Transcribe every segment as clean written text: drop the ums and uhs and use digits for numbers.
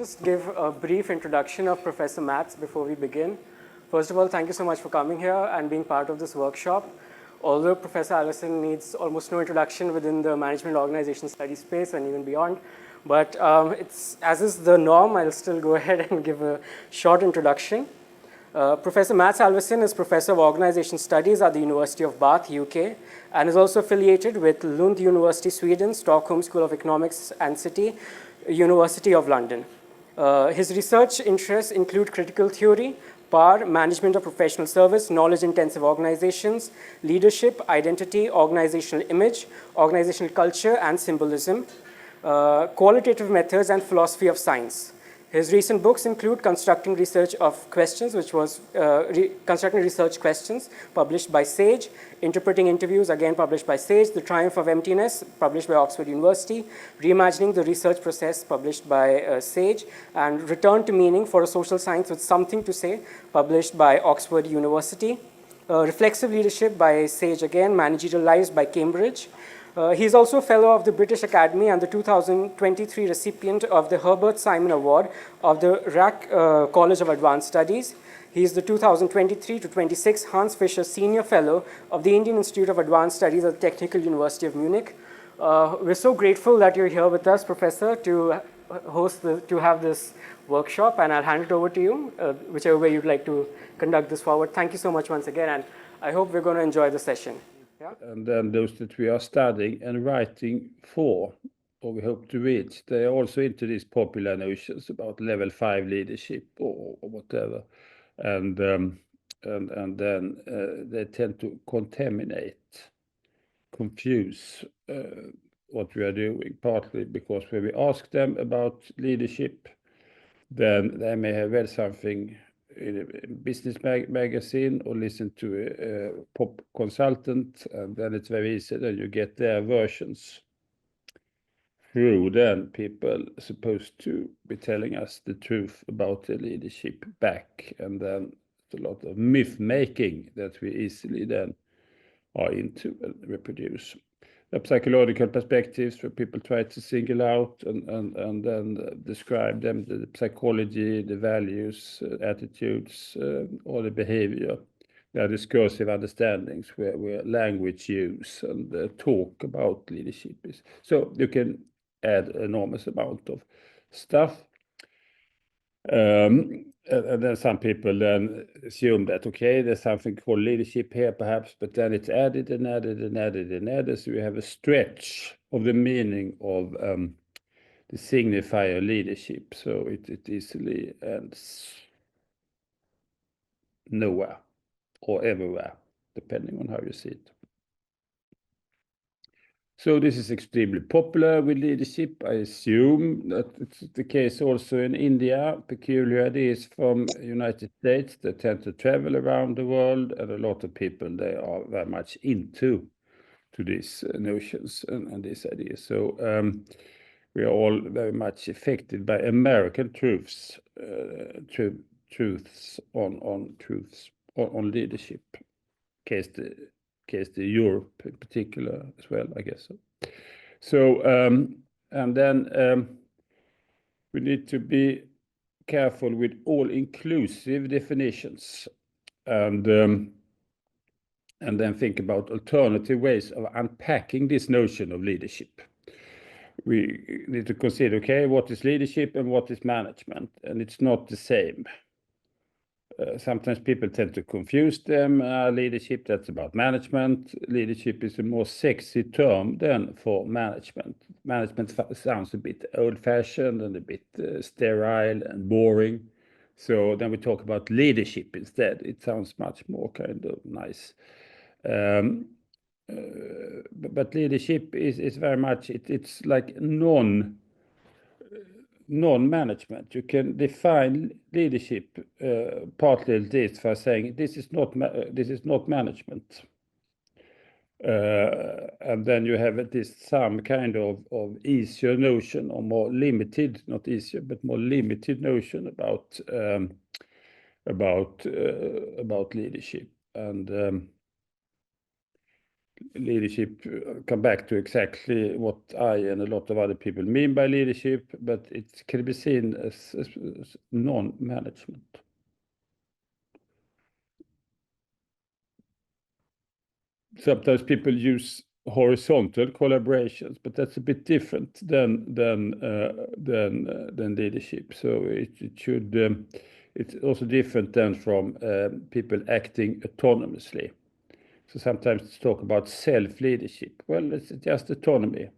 just give a brief introduction of Professor Mats before we begin. First of all, thank you so much for coming here and being part of this workshop. Although Professor Alvesson needs almost no introduction within the management organization study space and even beyond, but as is the norm, I'll still go ahead and give a short introduction. Professor Mats Alvesson is Professor of Organization Studies at the University of Bath, UK, and is also affiliated with Lund University, Sweden, Stockholm School of Economics and City, University of London. His research interests include critical theory, power, management of professional service, knowledge-intensive organizations, leadership, identity, organizational image, organizational culture, and symbolism, qualitative methods, and philosophy of science. His recent books include Constructing Research of Questions, which was Constructing Research Questions, published by Sage, Interpreting Interviews, again published by Sage, The Triumph of Emptiness, published by Oxford University, Reimagining the Research Process, published by Sage, and Return to Meaning for a Social Science with Something to Say, published by Oxford University, Reflexive Leadership by Sage again, Managerial Lives by Cambridge. He is also a Fellow of the British Academy and the 2023 recipient of the Herbert Simon Award of the RAC College of Advanced Studies. He is the 2023 to 26 Hans Fischer Senior Fellow of the Indian Institute of Advanced Studies at the Technical University of Munich. We're so grateful that you're here with us, Professor, to have this workshop, and I'll hand it over to you, whichever way you'd like to conduct this forward. Thank you so much once again, and I hope we're going to enjoy the session. Yeah. And then those that we are studying and writing for, or we hope to reach, they are also into these popular notions about level 5 leadership or whatever, and then they tend to confuse what we are doing, partly because when we ask them about leadership, then they may have read something in a business magazine or listen to a pop consultant, and then it's very easy that you get their versions through. Then people are supposed to be telling us the truth about the leadership back, and then it's a lot of myth making that we easily then are into and reproduce. The psychological perspectives where people try to single out and then describe them, the psychology, the values, attitudes, or the behavior. There are discursive understandings where language use and talk about leadership is. So you can add enormous amount of stuff. And then some people then assume that, okay, there's something called leadership here perhaps, but then it's added and added and added and added. So we have a stretch of the meaning of the signifier leadership. So it easily ends nowhere or everywhere, depending on how you see it. So this is extremely popular with leadership. I assume that it's the case also in India. Peculiar ideas from United States that tend to travel around the world, and a lot of people, they are very much into these notions and these ideas. So we are all very much affected by American truths on leadership. Case the Europe in particular as well, I guess. So and then we need to be careful with all-inclusive definitions, and then think about alternative ways of unpacking this notion of leadership. We need to consider, okay, what is leadership and what is management, and it's not the same. Sometimes people tend to confuse them. Leadership, that's about management. Leadership is a more sexy term than for management. Management sounds a bit old-fashioned and a bit sterile and boring. So then we talk about leadership instead. It sounds much more kind of nice. But leadership is very much, it's like non-management. You can define leadership partly this by saying this is not management, and then you have this some kind of easier notion, or more limited, not easier but more limited notion about leadership. And leadership, come back to exactly what I and a lot of other people mean by leadership, but it can be seen as non-management. Sometimes people use horizontal collaborations, but that's a bit different than leadership. So it's also different than from people acting autonomously. So sometimes it's talk about self-leadership. Well, it's just autonomy.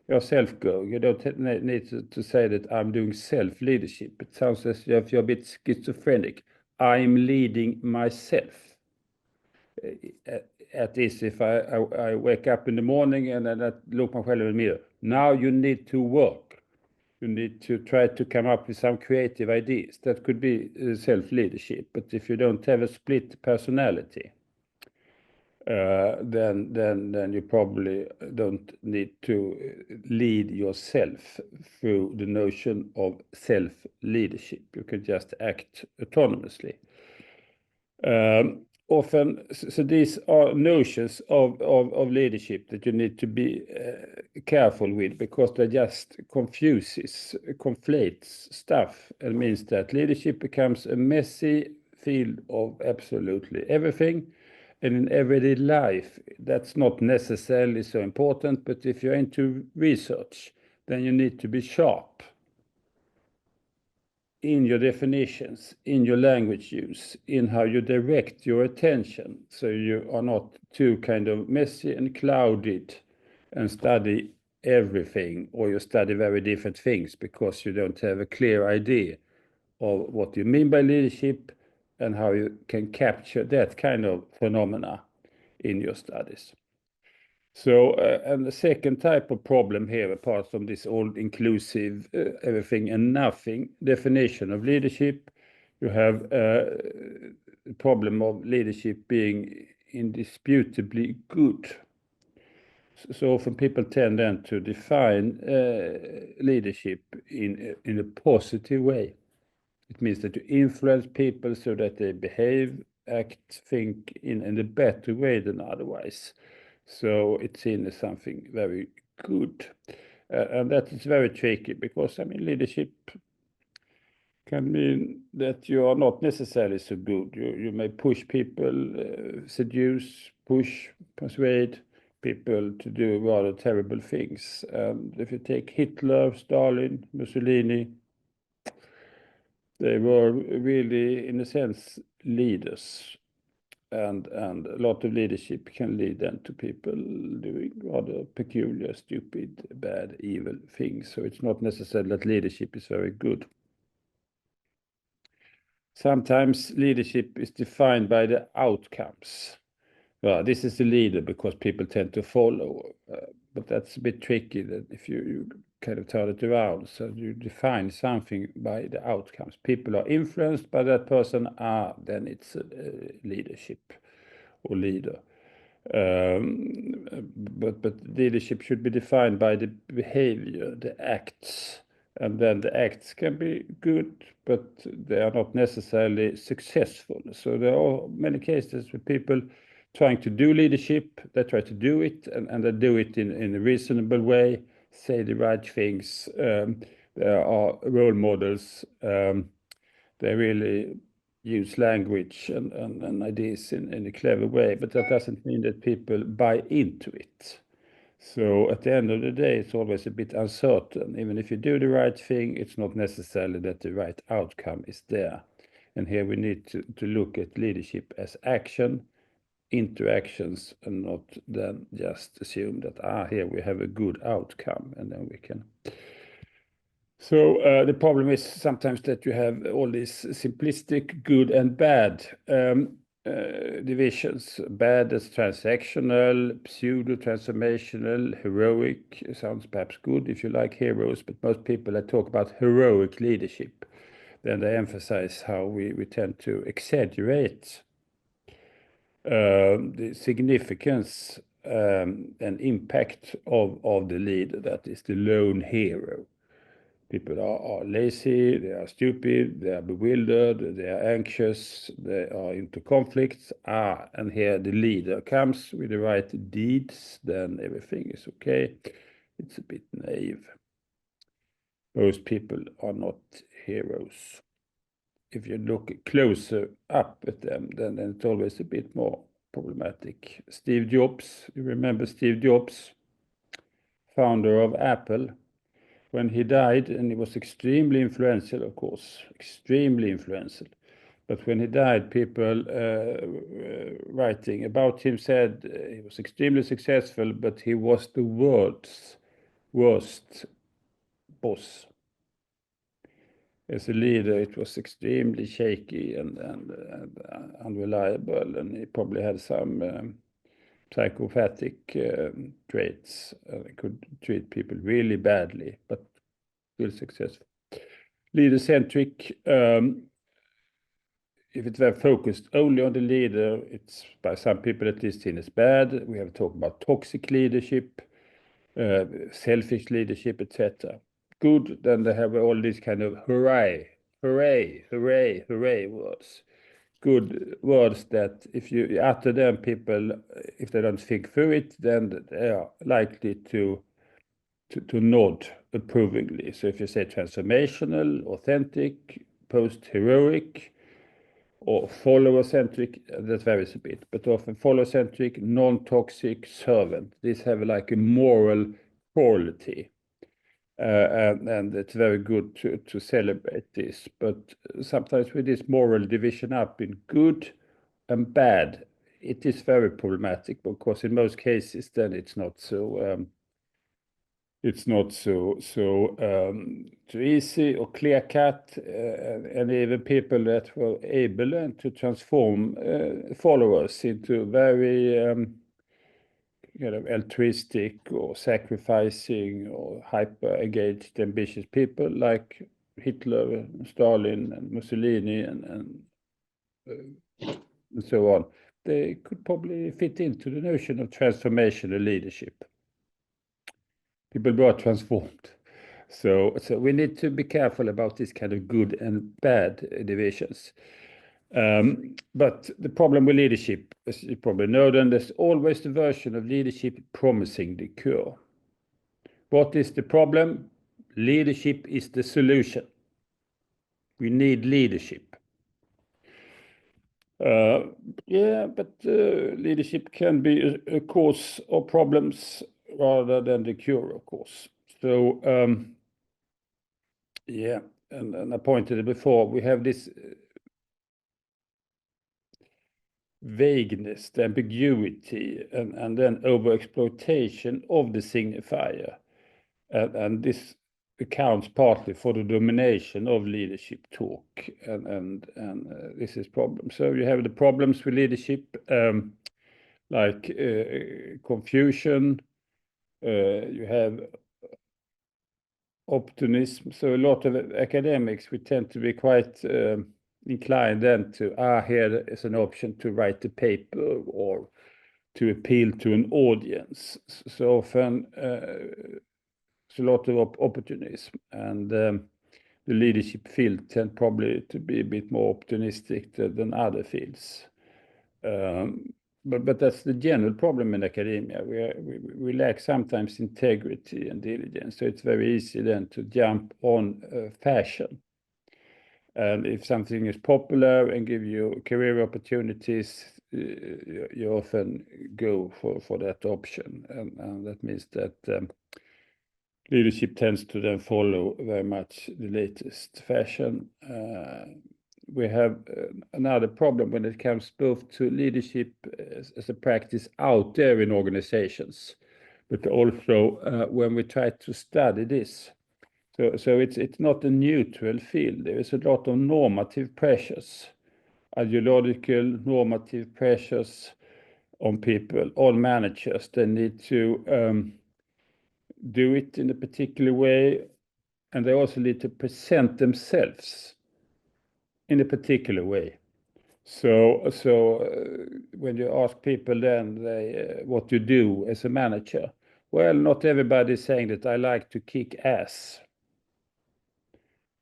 You're self-going. You don't need to say that I'm doing self-leadership. It sounds as if you're a bit schizophrenic. I'm leading myself. At least if I wake up in the morning and then I look myself in the mirror. Now you need to work. You need to try to come up with some creative ideas. That could be self-leadership. But if you don't have a split personality, then you probably don't need to lead yourself through the notion of self-leadership. You can just act autonomously. Often, so these are notions of leadership that you need to be careful with, because they just conflates stuff, and means that leadership becomes a messy field of absolutely everything. And in everyday life, that's not necessarily so important, but if you're into research, then you need to be sharp in your definitions, in your language use, in how you direct your attention, so you are not too kind of messy and clouded and study everything, or you study very different things because you don't have a clear idea of what you mean by leadership and how you can capture that kind of phenomena in your studies. So, and the second type of problem here, apart from this all-inclusive everything and nothing definition of leadership, you have the problem of leadership being indisputably good. So often people tend then to define leadership in a positive way. It means that you influence people so that they behave, act, think in a better way than otherwise. So it's seen as something very good. And that is very tricky, because, I mean, leadership can mean that you are not necessarily so good. You may push people, seduce, push, persuade people to do rather terrible things. And if you take Hitler, Stalin, Mussolini, they were really, in a sense, leaders. And a lot of leadership can lead then to people doing rather peculiar, stupid, bad, evil things. So it's not necessarily that leadership is very good. Sometimes leadership is defined by the outcomes. Well, this is the leader because people tend to follow. But that's a bit tricky, that if you kind of turn it around. So you define something by the outcomes. People are influenced by that person, then it's leadership or leader. But leadership should be defined by the behavior, the acts. And then the acts can be good, but they are not necessarily successful. So there are many cases where people trying to do leadership, they try to do it, and they do it in a reasonable way, say the right things. There are role models. They really use language and ideas in a clever way, but that doesn't mean that people buy into it. So at the end of the day, it's always a bit uncertain. Even if you do the right thing, it's not necessarily that the right outcome is there. And here we need to look at leadership as action, interactions, and not then just assume that, here we have a good outcome, and then we can. So the problem is sometimes that you have all these simplistic good and bad divisions. Bad as transactional, pseudo-transformational, heroic. Sounds perhaps good if you like heroes, but most people that talk about heroic leadership, then they emphasize how we tend to exaggerate the significance and impact of the leader, that is the lone hero. People are lazy, they are stupid, they are bewildered, they are anxious, they are into conflicts. And here the leader comes with the right deeds, then everything is okay. It's a bit naive. Most people are not heroes. If you look closer up at them, then it's always a bit more problematic. Steve Jobs, you remember Steve Jobs, founder of Apple? When he died, and he was extremely influential, of course, extremely influential. But when he died, people writing about him said he was extremely successful, but he was the world's worst boss. As a leader, it was extremely shaky and unreliable, and he probably had some psychopathic traits. Could treat people really badly, but still successful. Leader-centric, if it's very focused only on the leader, it's by some people at least seen as bad. We have talked about toxic leadership, selfish leadership, etc. Good, then they have all these kind of hooray, hooray, hooray, hooray words. Good words that if you utter them, people, if they don't think through it, then they are likely to nod approvingly. So if you say transformational, authentic, post-heroic, or follower-centric, that varies a bit, but often follower-centric, non-toxic, servant. These have like a moral quality. And it's very good to celebrate this. But sometimes with this moral division up in good and bad, it is very problematic, because in most cases then it's not so too easy or clear cut, and even people that were able to transform followers into very altruistic or sacrificing or hyper engaged, ambitious people like Hitler, Stalin, and Mussolini, and so on. They could probably fit into the notion of transformational leadership. People were transformed. So we need to be careful about this kind of good and bad divisions. But the problem with leadership, as you probably know, then there's always the version of leadership promising the cure. What is the problem? Leadership is the solution. We need leadership. But leadership can be a cause of problems rather than the cure, of course. So, and I pointed it before, we have this vagueness, the ambiguity, and then overexploitation of the signifier. And this accounts partly for the domination of leadership talk, and this is problem. So you have the problems with leadership, like confusion, you have optimism. So a lot of academics, we tend to be quite inclined then to, here is an option to write a paper or to appeal to an audience. So often it's a lot of opportunism, and the leadership field tend probably to be a bit more optimistic than other fields. But that's the general problem in academia. We lack sometimes integrity and diligence, so it's very easy then to jump on fashion. And if something is popular and give you career opportunities, you often go for that option, and that means that leadership tends to then follow very much the latest fashion. We have another problem when it comes both to leadership as a practice out there in organizations, but also when we try to study this. So it's not a neutral field. There is a lot of normative pressures, ideological normative pressures on people, on managers. They need to do it in a particular way, and they also need to present themselves in a particular way. So when you ask people then what you do as a manager, well, not everybody is saying that I like to kick ass.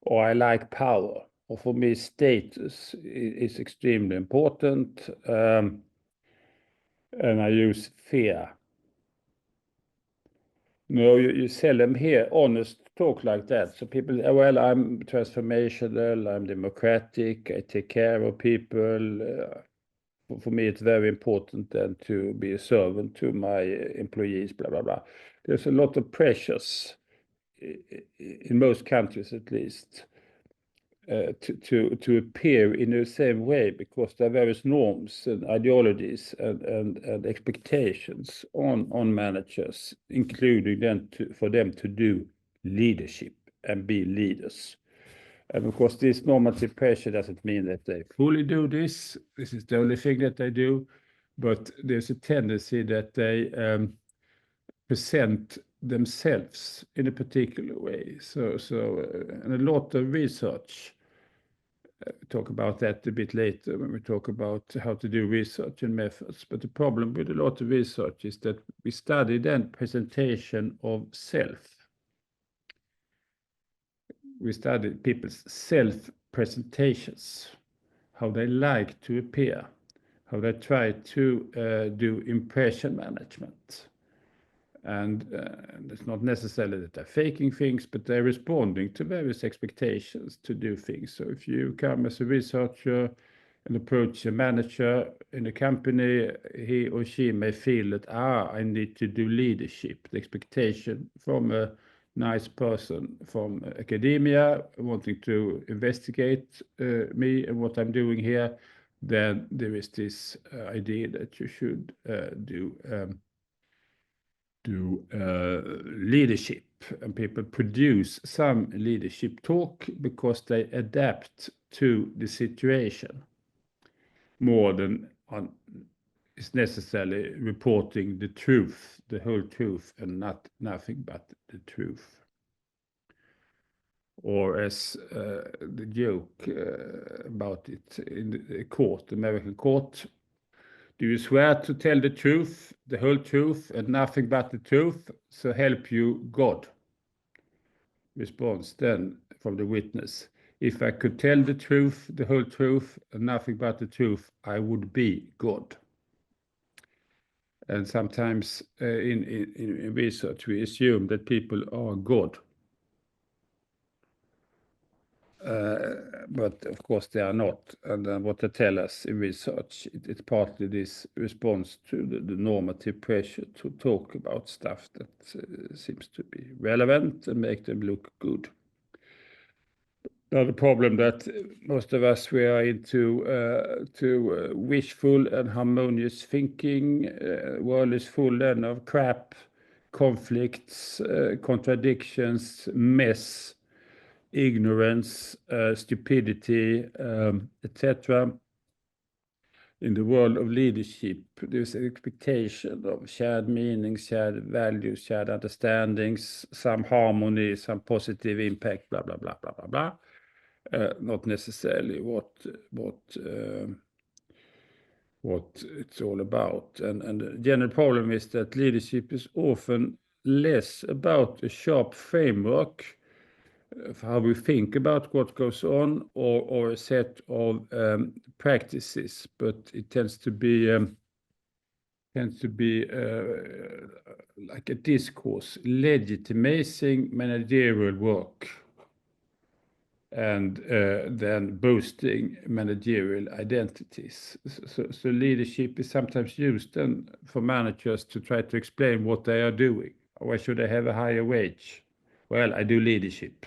or I like power, or for me, status is extremely important, and I use fear. No, you seldom hear honest talk like that. So people, well, I'm transformational, I'm democratic, I take care of people. For me, it's very important then to be a servant to my employees, blah, blah, blah. There's a lot of pressures, in most countries at least, to appear in the same way, because there are various norms and ideologies and expectations on managers, including then for them to do leadership and be leaders. And of course, this normative pressure doesn't mean that they fully do this. This is the only thing that they do. But there's a tendency that they present themselves in a particular way. And a lot of research, talk about that a bit later when we talk about how to do research and methods. But the problem with a lot of research is that we study then presentation of self. We study people's self-presentations, how they like to appear, how they try to do impression management. And it's not necessarily that they're faking things, but they're responding to various expectations to do things. So if you come as a researcher and approach a manager in a company, he or she may feel that, I need to do leadership. The expectation from a nice person from academia wanting to investigate me and what I'm doing here, then there is this idea that you should do leadership, and people produce some leadership talk because they adapt to the situation more than is necessarily reporting the truth, the whole truth, and nothing but the truth. Or as the joke about it in the court, American court, do you swear to tell the truth, the whole truth, and nothing but the truth, so help you God? Response then from the witness, if I could tell the truth, the whole truth, and nothing but the truth, I would be God. And sometimes in research, we assume that people are God. But of course they are not. And what they tell us in research, it's partly this response to the normative pressure to talk about stuff that seems to be relevant and make them look good. Now the problem that most of us, we are into wishful and harmonious thinking. World is full then of crap, conflicts, contradictions, mess, ignorance, stupidity, etc. In the world of leadership, there's an expectation of shared meanings, shared values, shared understandings, some harmony, some positive impact, blah, blah, blah, blah, blah, blah. Not necessarily what it's all about. And the general problem is that leadership is often less about a sharp framework of how we think about what goes on, or a set of practices, but it tends to be like a discourse legitimizing managerial work and then boosting managerial identities. So leadership is sometimes used then for managers to try to explain what they are doing. Why should I have a higher wage? Well, I do leadership.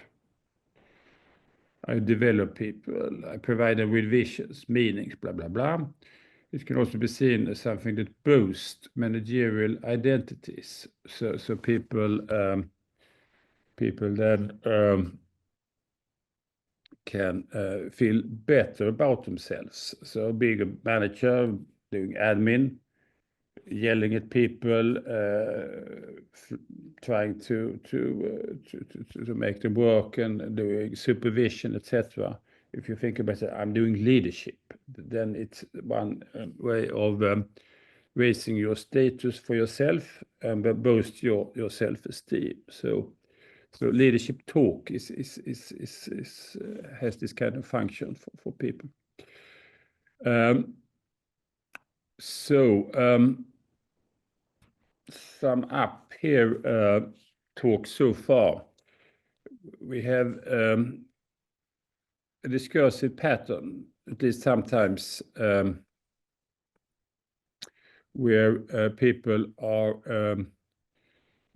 I develop people, I provide them with visions, meanings, blah, blah, blah. It can also be seen as something that boosts managerial identities. So people then can feel better about themselves. So being a manager, doing admin, yelling at people, trying to make them work and doing supervision, etc. If you think about it, I'm doing leadership, then it's one way of raising your status for yourself and boost your self-esteem. So So leadership talk has this kind of function for people. Sum up here talk so far. We have a discursive pattern, at least sometimes, where people are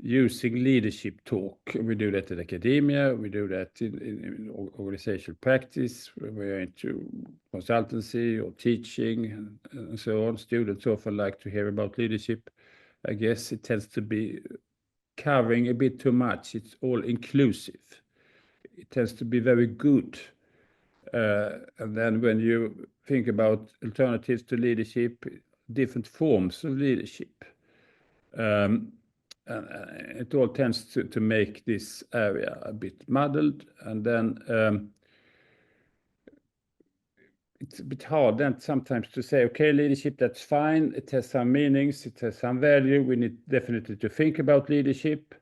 using leadership talk. We do that in academia, we do that in organizational practice, we're into consultancy or teaching and so on. Students often like to hear about leadership. I guess it tends to be covering a bit too much. It's all inclusive. It tends to be very good. And then when you think about alternatives to leadership, different forms of leadership, it all tends to make this area a bit muddled. And then it's a bit hard then sometimes to say, okay, leadership, that's fine. It has some meanings, it has some value. We need definitely to think about leadership.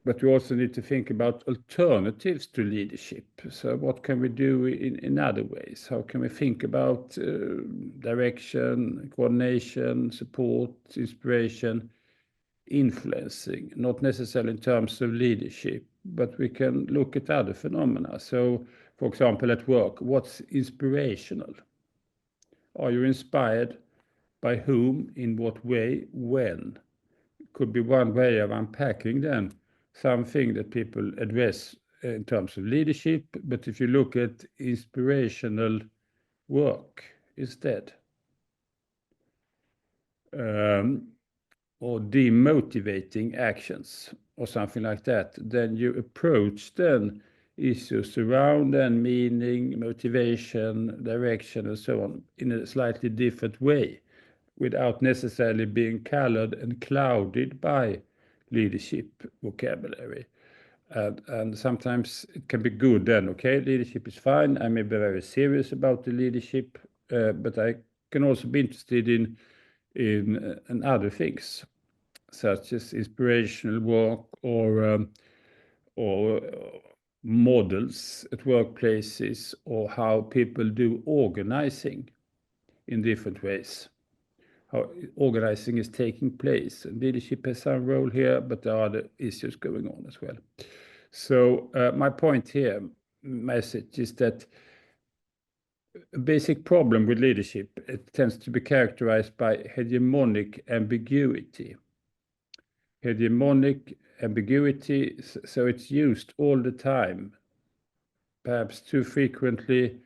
But we also need to think about alternatives to leadership. So what can we do in other ways? How can we think about direction, coordination, support, inspiration, influencing, not necessarily in terms of leadership, but we can look at other phenomena. So, for example, at work, what's inspirational? Are you inspired by whom, in what way, when? Could be one way of unpacking then something that people address in terms of leadership. But if you look at inspirational work instead, or demotivating actions or something like that, then you approach then issues around and meaning, motivation, direction, and so on in a slightly different way, without necessarily being colored and clouded by leadership vocabulary. And sometimes it can be good then, okay, leadership is fine, I may be very serious about the leadership, but I can also be interested in other things, such as inspirational work or models at workplaces, or how people do organizing in different ways. How organizing is taking place. And leadership has some role here, but there are other issues going on as well. So my point here, message, is that a basic problem with leadership, it tends to be characterized by hegemonic ambiguity. Hegemonic ambiguity, so it's used all the time, perhaps too frequently,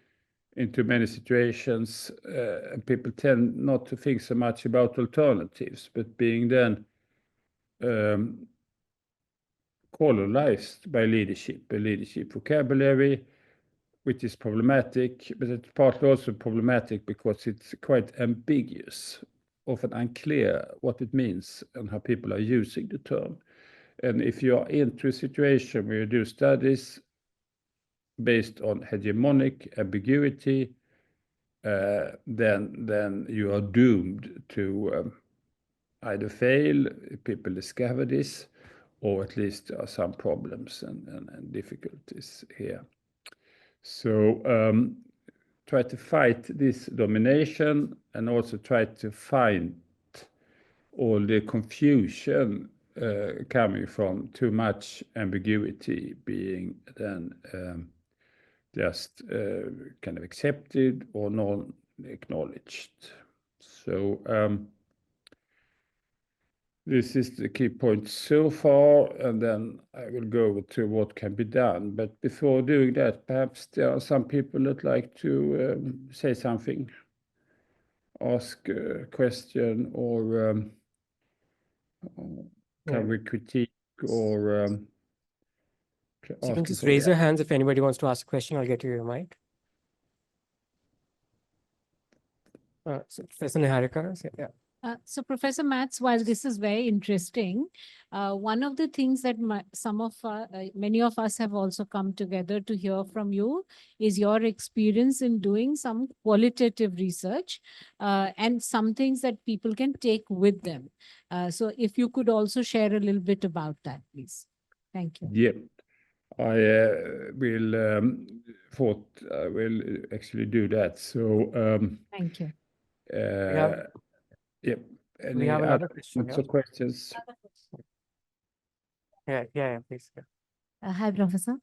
into many situations, and people tend not to think so much about alternatives, but being then colonized by leadership, a leadership vocabulary, which is problematic, but it's partly also problematic because it's quite ambiguous, often unclear what it means and how people are using the term. And if you are into a situation where you do studies based on hegemonic ambiguity, then you are doomed to either fail if people discover this, or at least there are some problems and difficulties here. So try to fight this domination, and also try to find all the confusion coming from too much ambiguity being then just kind of accepted or non-acknowledged. So this is the key point so far, and then I will go over to what can be done. But before doing that, perhaps there are some people that like to say something, ask a question, or can we critique, or so you can just raise your hands if anybody wants to ask a question. I'll get you your mic. So Professor Niharika, yeah. So Professor Mats, while this is very interesting, one of the things that many of us have also come together to hear from you is your experience in doing some qualitative research and some things that people can take with them. So if you could also share a little bit about that, please. Thank you. Yeah. I thought I will actually do that. So Thank you. have- yeah. We Any have another other question comments here. or questions? Yeah, please. Yeah. Hi, Professor.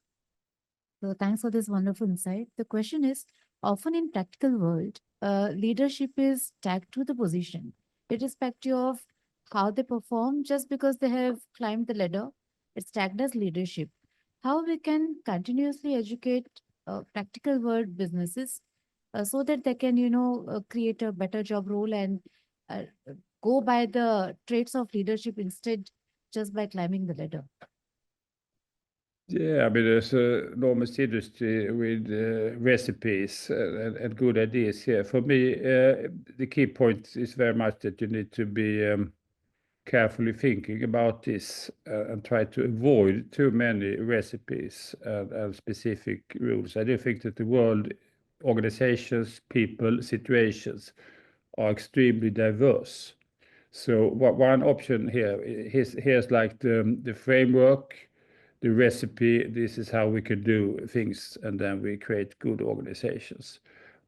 So thanks for this wonderful insight. The question is, often in practical world, leadership is tagged to the position, irrespective of how they perform, just because they have climbed the ladder, it's tagged as leadership. How we can continuously educate practical world businesses so that they can, create a better job role and uh, go by the traits of leadership instead just by climbing the ladder. Yeah, I mean, there's an enormous industry with recipes and good ideas here. For me, the key point is very much that you need to be carefully thinking about this and try to avoid too many recipes and specific rules. I do think that the world, organizations, people, situations are extremely diverse. So one option here's like the framework, the recipe, this is how we could do things, and then we create good organizations.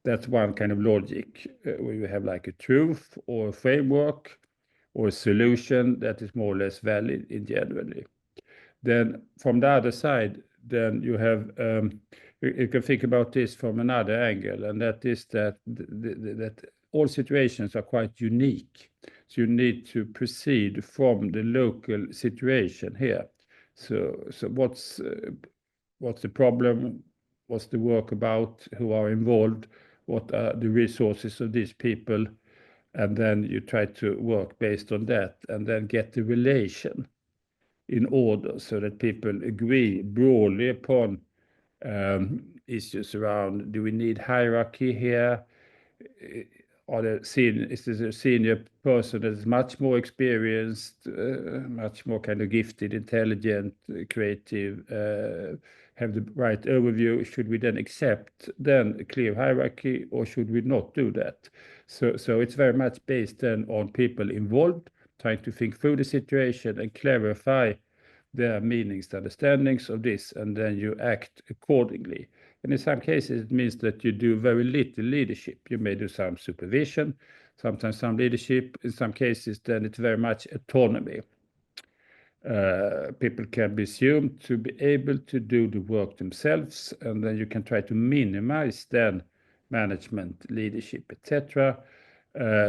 That's one kind of logic where you have like a truth or a framework or a solution that is more or less valid in generally. Then from the other side, then you have you can think about this from another angle, and that is that that all situations are quite unique. So you need to proceed from the local situation here. So what's the problem? What's the work about? Who are involved? What are the resources of these people? And then you try to work based on that, and then get the relation in order so that people agree broadly upon issues around, do we need hierarchy here? Is this a senior person that is much more experienced, much more kind of gifted, intelligent, creative, have the right overview? Should we then accept then a clear hierarchy, or should we not do that? So it's very much based then on people involved, trying to think through the situation and clarify their meanings, the understandings of this, and then you act accordingly. And in some cases, it means that you do very little leadership. You may do some supervision, sometimes some leadership. In some cases, then it's very much autonomy. People can be assumed to be able to do the work themselves, and then you can try to minimize then management, leadership, etc.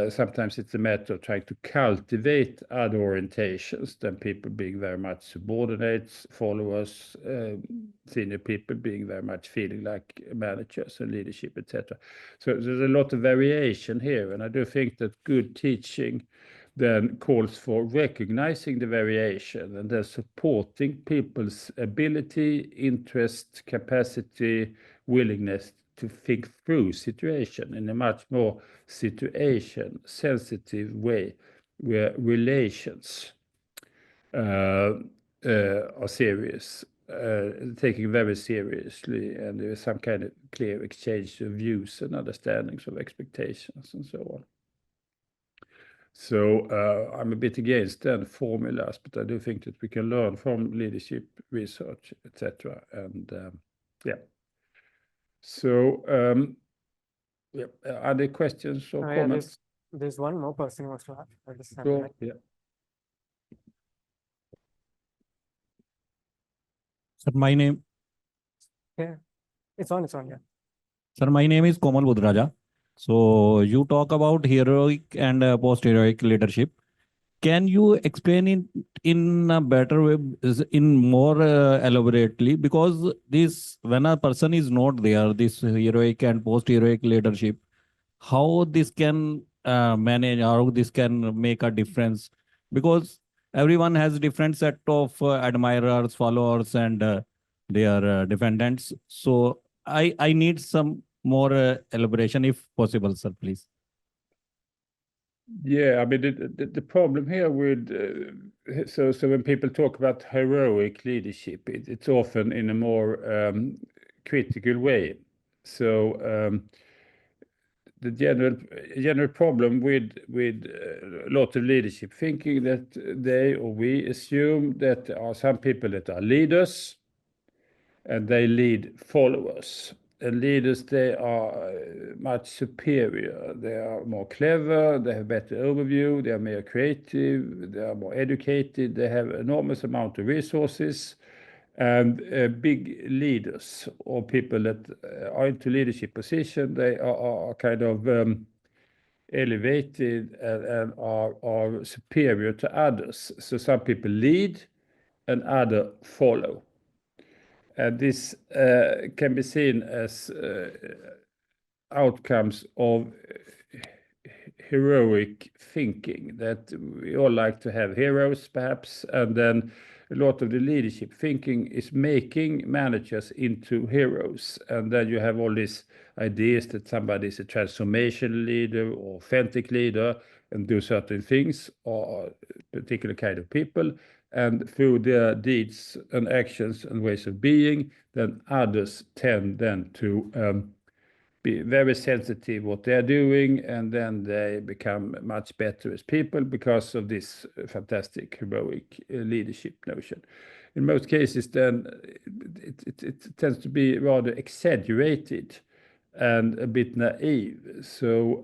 Sometimes it's a matter of trying to cultivate other orientations than people being very much subordinates, followers, senior people being very much feeling like managers and leadership, etc. So there's a lot of variation here, and I do think that good teaching then calls for recognizing the variation and then supporting people's ability, interest, capacity, willingness to think through situation in a much more situation sensitive way, where relations are serious, taken very seriously, and there is some kind of clear exchange of views and understandings of expectations and so on. So I'm a bit against then formulas, but I do think that we can learn from leadership research, etc. And yeah. So other questions or comments? There's one more person who wants to ask. I just have Sure, yeah. Sir, my name. Yeah, it's on. Yeah. Sir, my name is Komal Budraja. So you talk about heroic and post-heroic leadership. Can you explain it in a better way, in more elaborately? Because this, when a person is not there, this heroic and post-heroic leadership, how this can manage, how this can make a difference? Because everyone has different set of admirers, followers, and their defendants. So I need some more elaboration if possible, sir, please. Yeah, I mean the problem here with so when people talk about heroic leadership, it's often in a more critical way. So the general problem with a lot of leadership thinking that they or we assume that there are some people that are leaders, and they lead followers. And leaders, they are much superior. They are more clever, they have better overview, they are more creative, they are more educated, they have enormous amount of resources. And big leaders or people that are into leadership position, they are kind of elevated and are superior to others. So some people lead and others follow. And this can be seen as outcomes of heroic thinking, that we all like to have heroes perhaps, and then a lot of the leadership thinking is making managers into heroes. And then you have all these ideas that somebody is a transformation leader or authentic leader and do certain things, or a particular kind of people, and through their deeds and actions and ways of being, then others tend then to be very sensitive what they're doing, and then they become much better as people because of this fantastic heroic leadership notion. In most cases, then it tends to be rather exaggerated and a bit naive. So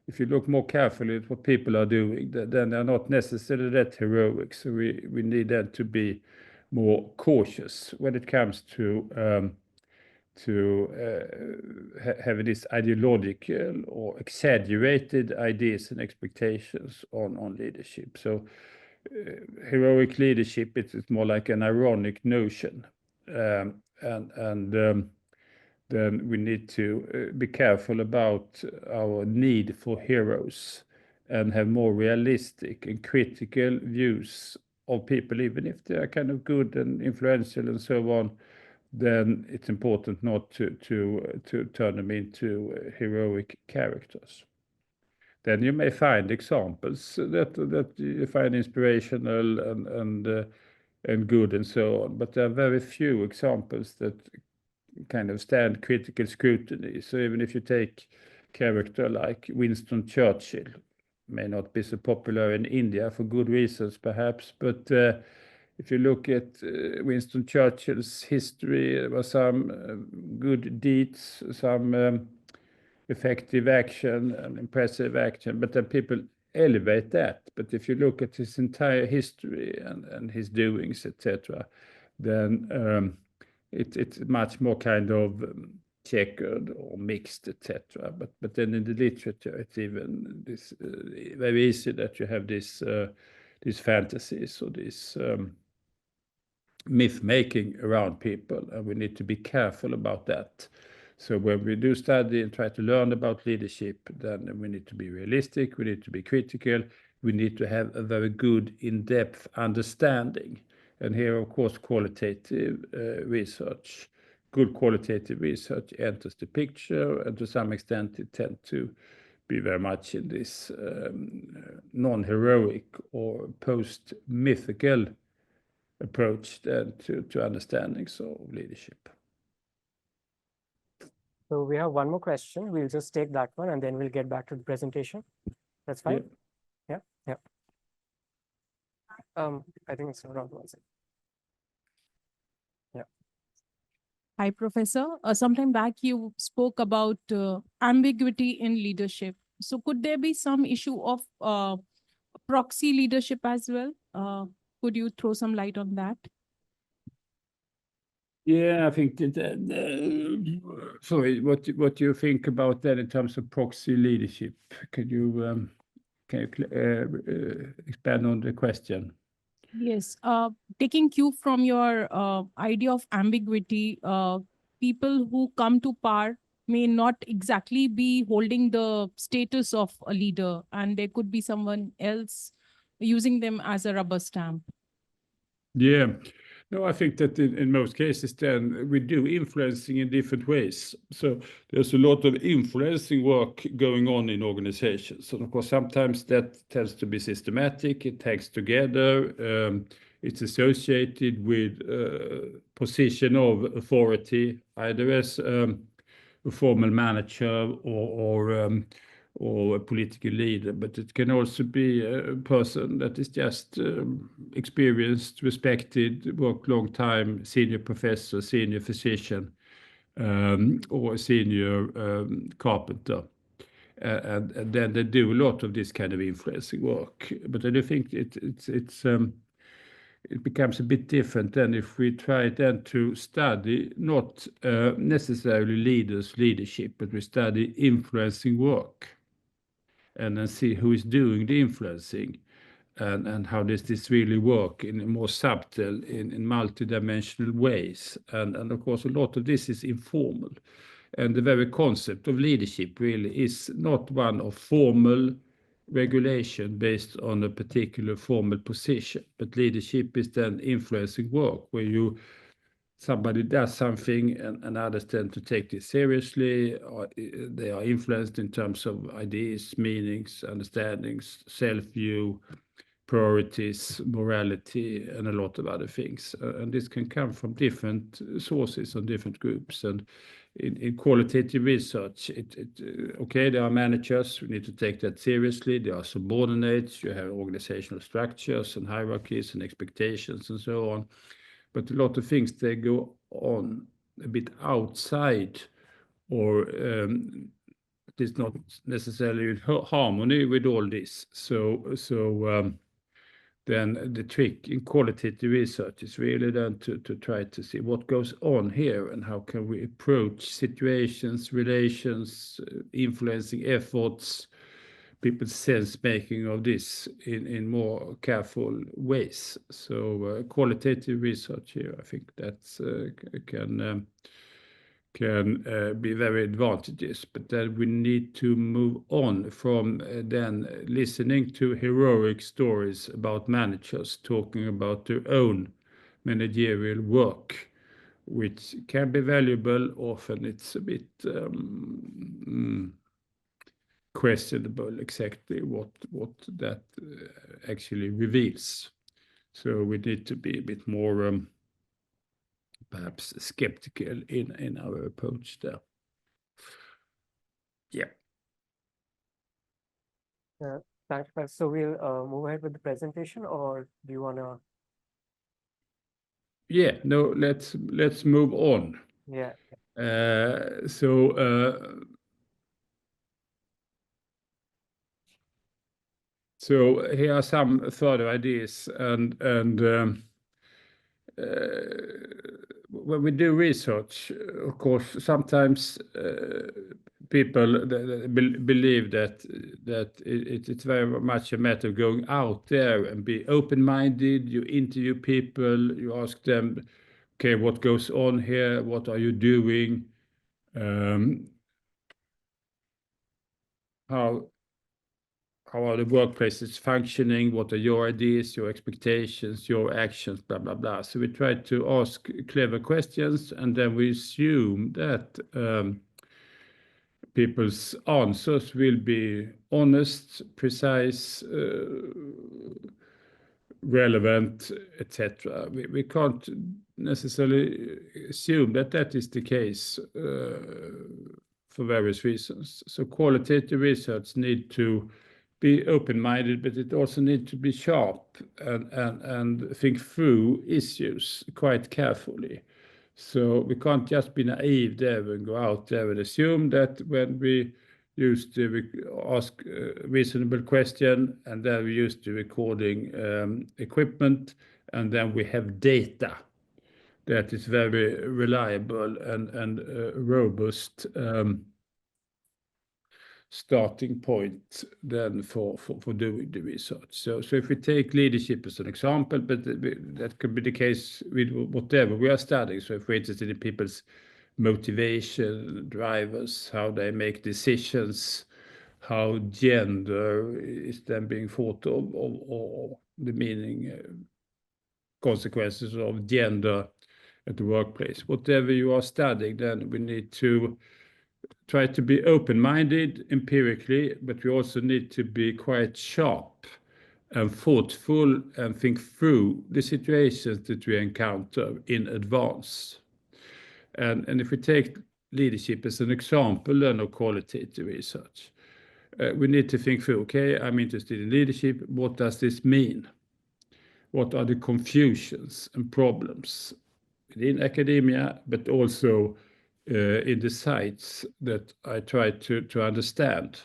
if you look more carefully at what people are doing, then they're not necessarily that heroic. So we need then to be more cautious when it comes to have this ideological or exaggerated ideas and expectations on leadership. So heroic leadership, it's more like an ironic notion. Then we need to be careful about our need for heroes and have more realistic and critical views of people, even if they are kind of good and influential and so on. Then it's important not to turn them into heroic characters. Then you may find examples that you find inspirational and good and so on, but there are very few examples that kind of stand critical scrutiny. So even if you take character like Winston Churchill, may not be so popular in India for good reasons perhaps, but if you look at Winston Churchill's history, there were some good deeds, some effective action and impressive action, but then people elevate that. But if you look at his entire history and his doings, etc., then it's much more kind of checkered or mixed, etc. But then in the literature, it's even this very easy that you have these fantasies or this myth making around people, and we need to be careful about that. So when we do study and try to learn about leadership, then we need to be realistic, we need to be critical, we need to have a very good in-depth understanding. And here, of course, qualitative research, good qualitative research enters the picture, and to some extent it tends to be very much in this non-heroic or post-mythical approach then to understandings of leadership. So we have one more question. We'll just take that one and then we'll get back to the presentation. That's fine? Yeah. I think it's around one second. Yeah. Hi, Professor. Sometime back you spoke about ambiguity in leadership. So could there be some issue of proxy leadership as well? Could you throw some light on that? Yeah, I think sorry, what do you think about that in terms of proxy leadership? Can you expand on the question? Yes, taking cue from your idea of ambiguity, people who come to power may not exactly be holding the status of a leader, and there could be someone else using them as a rubber stamp. Yeah. No, I think that in most cases then we do influencing in different ways. So there's a lot of influencing work going on in organizations. And of course, sometimes that tends to be systematic, it takes together, it's associated with position of authority, either as a formal manager or or a political leader, but it can also be a person that is just experienced, respected, worked long time, senior professor, senior physician, or a senior carpenter. And then they do a lot of this kind of influencing work. But I do think it becomes a bit different than if we try then to study not necessarily leadership, but we study influencing work and then see who is doing the influencing and how does this really work in more subtle, in multidimensional ways. And of course, a lot of this is informal. And the very concept of leadership really is not one of formal regulation based on a particular formal position, but leadership is then influencing work where somebody does something and others tend to take this seriously, or they are influenced in terms of ideas, meanings, understandings, self-view, priorities, morality, and a lot of other things. And this can come from different sources and different groups. And in qualitative research, okay, there are managers, we need to take that seriously. There are subordinates, you have organizational structures and hierarchies and expectations and so on. But a lot of things, they go on a bit outside, or it is not necessarily in harmony with all this. So then the trick in qualitative research is really then to try to see what goes on here and how can we approach situations, relations, influencing efforts, people's sense making of this in more careful ways. So qualitative research here, I think that's can be very advantageous, but then we need to move on from then listening to heroic stories about managers talking about their own managerial work, which can be valuable. Often it's a bit questionable exactly what that actually reveals. So we need to be a bit more perhaps skeptical in our approach there. Yeah. Thanks, Professor. So we'll move ahead with the presentation, or do you want to? Yeah, no, let's move on. Yeah. So here are some further ideas, and when we do research, of course, sometimes people believe that it's very much a matter of going out there and be open-minded. You interview people, you ask them, okay, what goes on here? What are you doing? How are the workplaces functioning? What are your ideas, your expectations, your actions, blah, blah, blah. So we try to ask clever questions, and then we assume that people's answers will be honest, precise, relevant, etc. We can't necessarily assume that that is the case for various reasons. So qualitative research need to be open-minded, but it also needs to be sharp and think through issues quite carefully. So we can't just be naive there and go out there and assume that when we use to ask a reasonable question, and then we use the recording equipment, and then we have data that is very reliable and robust starting point then for doing the research. So if we take leadership as an example, but that could be the case with whatever we are studying. So if we're interested in people's motivation, drivers, how they make decisions, how gender is then being thought of, or the meaning, consequences of gender at the workplace. Whatever you are studying, then we need to try to be open-minded empirically, but we also need to be quite sharp and thoughtful and think through the situations that we encounter in advance. And if we take leadership as an example then of qualitative research, we need to think through, okay, I'm interested in leadership. What does this mean? What are the confusions and problems within academia, but also in the sites that I try to understand?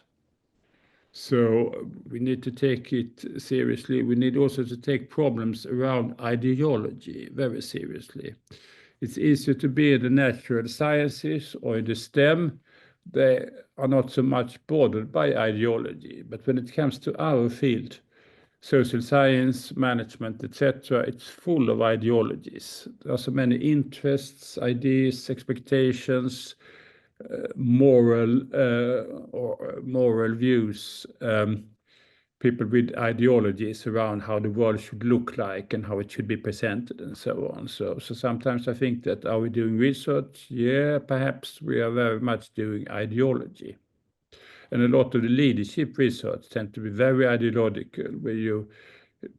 So we need to take it seriously. We need also to take problems around ideology very seriously. It's easier to be in the natural sciences or in the STEM. They are not so much bothered by ideology. But when it comes to our field, social science, management, etc., it's full of ideologies. There are so many interests, ideas, expectations, moral views, people with ideologies around how the world should look like and how it should be presented and so on. So sometimes I think that, are we doing research? Yeah, perhaps we are very much doing ideology. And a lot of the leadership research tend to be very ideological, where you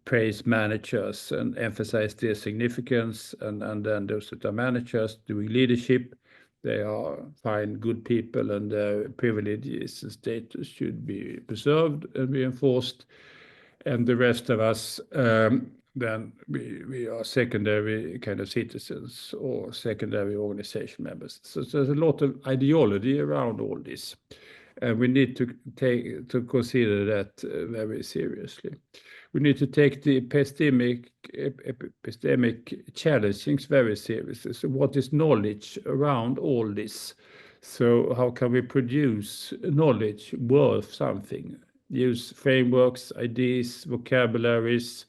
praise managers and emphasize their significance, and then those that are managers doing leadership, they are fine, good people, and their privileges and status should be preserved and reinforced. And the rest of us, then we are secondary kind of citizens or secondary organization members. So there's a lot of ideology around all this. And we need to consider that very seriously. We need to take the epistemic challengings very seriously. So what is knowledge around all this? So how can we produce knowledge worth something? Use frameworks, ideas, vocabularies,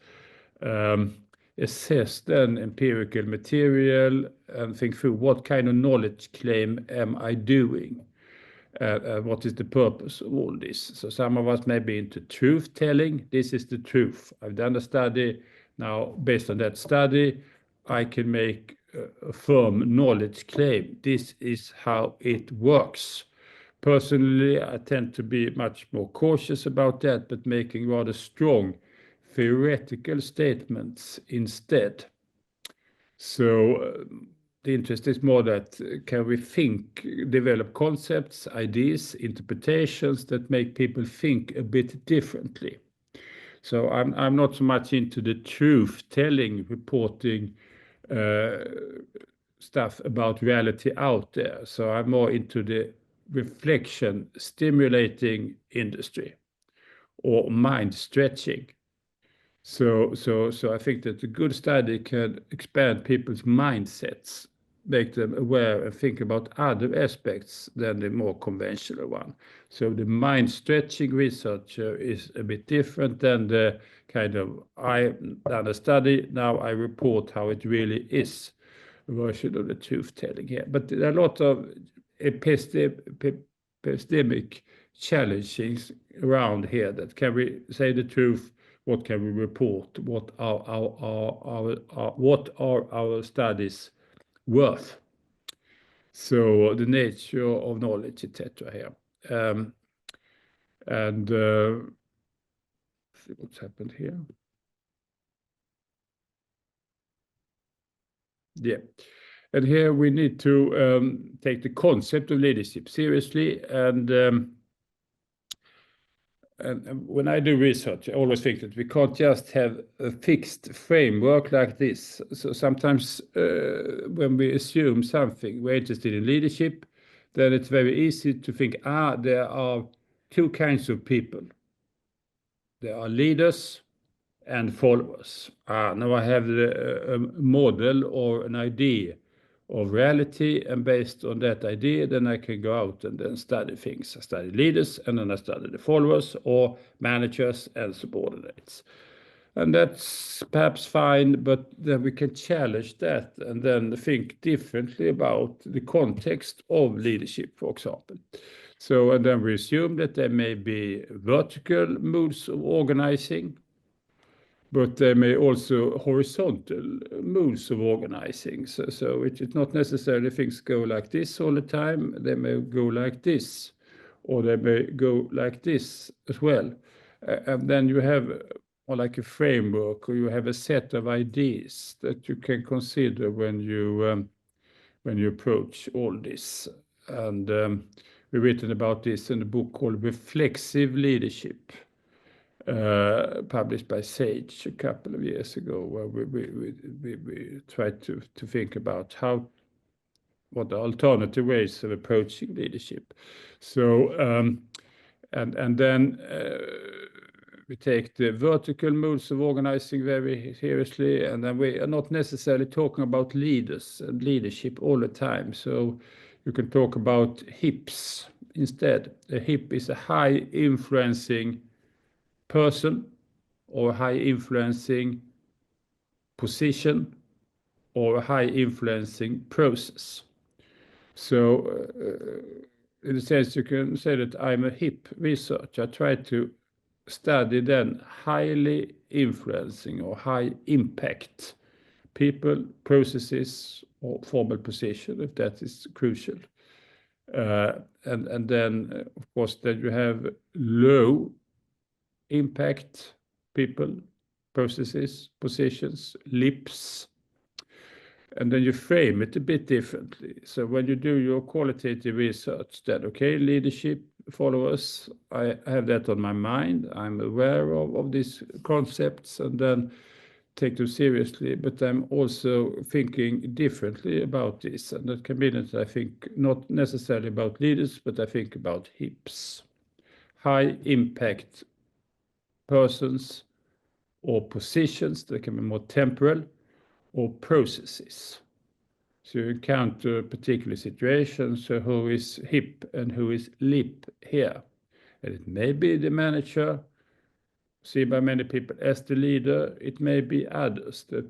assess then empirical material, and think through what kind of knowledge claim am I doing? What is the purpose of all this? So some of us may be into truth telling. This is the truth. I've done a study. Now, based on that study, I can make a firm knowledge claim. This is how it works. Personally, I tend to be much more cautious about that, but making rather strong theoretical statements instead. So the interest is more that can we develop concepts, ideas, interpretations that make people think a bit differently. So I'm not so much into the truth-telling, reporting stuff about reality out there. So I'm more into the reflection, stimulating industry or mind stretching. So I think that a good study can expand people's mindsets, make them aware and think about other aspects than the more conventional one. So the mind-stretching researcher is a bit different than the kind of, I've done a study, now I report how it really is, version of the truth-telling here. But there are a lot of epistemic challenges around here. That can we say the truth? What can we report? What are our studies worth? So the nature of knowledge, etc. here. See what's happened here. Yeah. And here we need to take the concept of leadership seriously. And when I do research, I always think that we can't just have a fixed framework like this. So sometimes when we assume something, we're interested in leadership, then it's very easy to think, there are two kinds of people. There are leaders and followers. Now I have a model or an idea of reality, and based on that idea, then I can go out and then study things. I study leaders, and then I study the followers or managers and subordinates. And that's perhaps fine, but then we can challenge that and then think differently about the context of leadership, for example. So, and then we assume that there may be vertical modes of organizing, but there may also horizontal modes of organizing. So it's not necessarily things go like this all the time. They may go like this, or they may go like this as well. And then you have more like a framework, or you have a set of ideas that you can consider when you approach all this. And we've written about this in a book called Reflexive Leadership, published by Sage a couple of years ago, where we tried to think about what the alternative ways of approaching leadership. So and then we take the vertical modes of organizing very seriously, and then we are not necessarily talking about leaders and leadership all the time. So you can talk about hips instead. A hip is a high influencing person or a high influencing position or a high influencing process. So in a sense, you can say that I'm a hip researcher. I try to study then highly influencing or high impact people, processes, or formal position, if that is crucial. And then, of course, then you have low impact people, processes, positions, lips. And then you frame it a bit differently. So when you do your qualitative research, then, okay, leadership followers, I have that on my mind. I'm aware of these concepts and then take them seriously, but I'm also thinking differently about this. And that can be that I think not necessarily about leaders, but I think about hips. High impact persons or positions that can be more temporal, or processes. So you encounter particular situations, so who is hip and who is lip here. And it may be the manager, seen by many people as the leader. It may be others that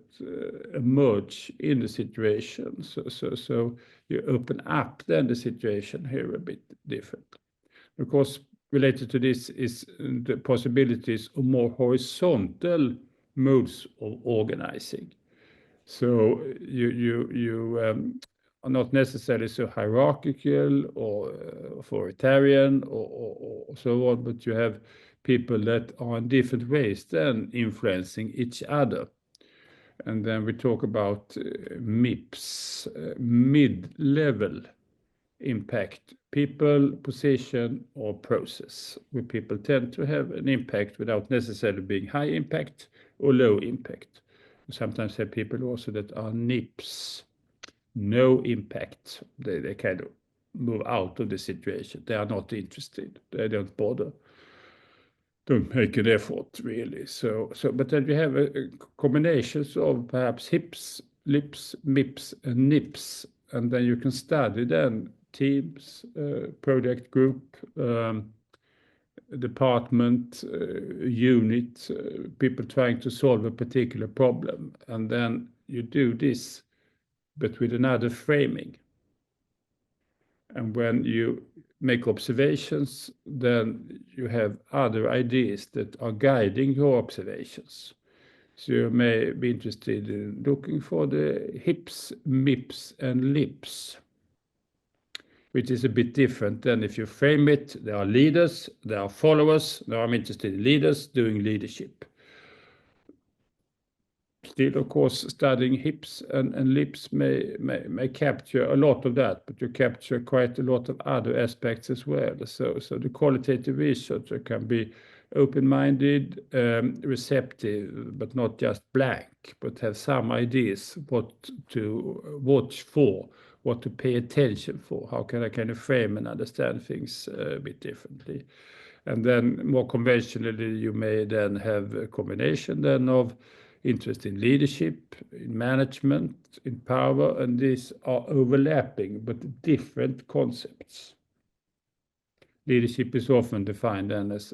emerge in the situation. So you open up then the situation here a bit differently. Of course, related to this is the possibilities of more horizontal modes of organizing. So you are not necessarily so hierarchical or authoritarian or so on, but you have people that are in different ways then influencing each other. And then we talk about MIPS, mid-level impact, people, position, or process, where people tend to have an impact without necessarily being high impact or low impact. We sometimes have people also that are NIPS, no impact. They kind of move out of the situation. They are not interested. They don't bother. Don't make an effort really. But then we have a combinations of perhaps hips, lips, MIPS, and NIPS, and then you can study then teams, project group, department, unit, people trying to solve a particular problem. And then you do this, but with another framing. And when you make observations, then you have other ideas that are guiding your observations. So you may be interested in looking for the hips, MIPS, and lips, which is a bit different than if you frame it. There are leaders, there are followers. Now I'm interested in leaders doing leadership. Still, of course, studying hips and lips may capture a lot of that, but you capture quite a lot of other aspects as well. So the qualitative researcher can be open-minded, receptive, but not just blank, but have some ideas what to watch for, what to pay attention for, how can I kind of frame and understand things a bit differently. And then more conventionally, you may then have a combination then of interest in leadership, in management, in power, and these are overlapping but different concepts. Leadership is often defined then as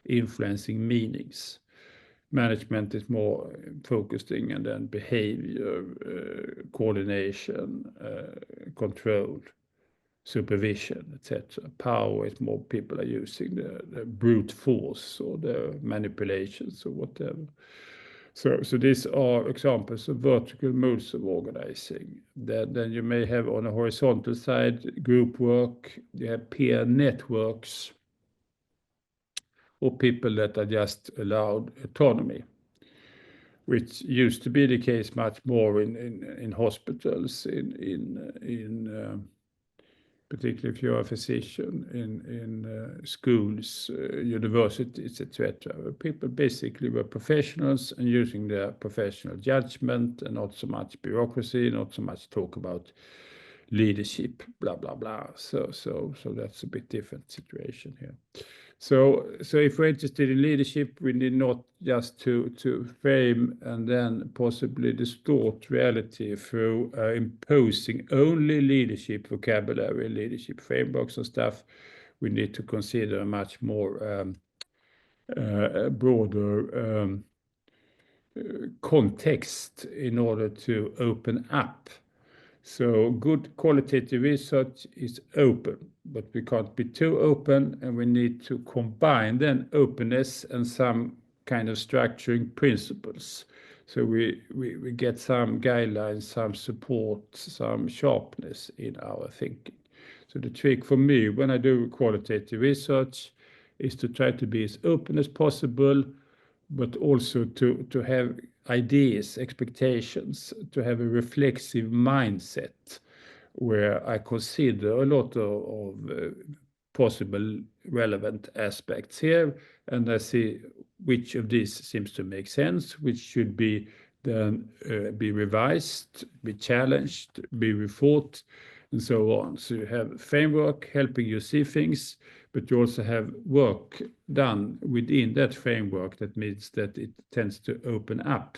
influencing meanings. Management is more focusing and then behavior, coordination, control, supervision, etc. Power is more people are using the brute force or the manipulations or whatever. So these are examples of vertical modes of organizing. Then you may have on a horizontal side group work, you have peer networks, or people that are just allowed autonomy, which used to be the case much more in hospitals, in particularly if you're a physician in schools, universities, etc. People basically were professionals and using their professional judgment and not so much bureaucracy, not so much talk about leadership, blah, blah, blah. So that's a bit different situation here. So if we're interested in leadership, we need not just to frame and then possibly distort reality through imposing only leadership vocabulary, leadership frameworks and stuff. We need to consider a much more broader context in order to open up. So good qualitative research is open, but we can't be too open, and we need to combine then openness and some kind of structuring principles. So we get some guidelines, some support, some sharpness in our thinking. So the trick for me when I do qualitative research is to try to be as open as possible, but also to have ideas, expectations, to have a reflexive mindset where I consider a lot of possible relevant aspects here, and I see which of these seems to make sense, which should be then be revised, be challenged, be rethought, and so on. So you have framework helping you see things, but you also have work done within that framework. That means that it tends to open up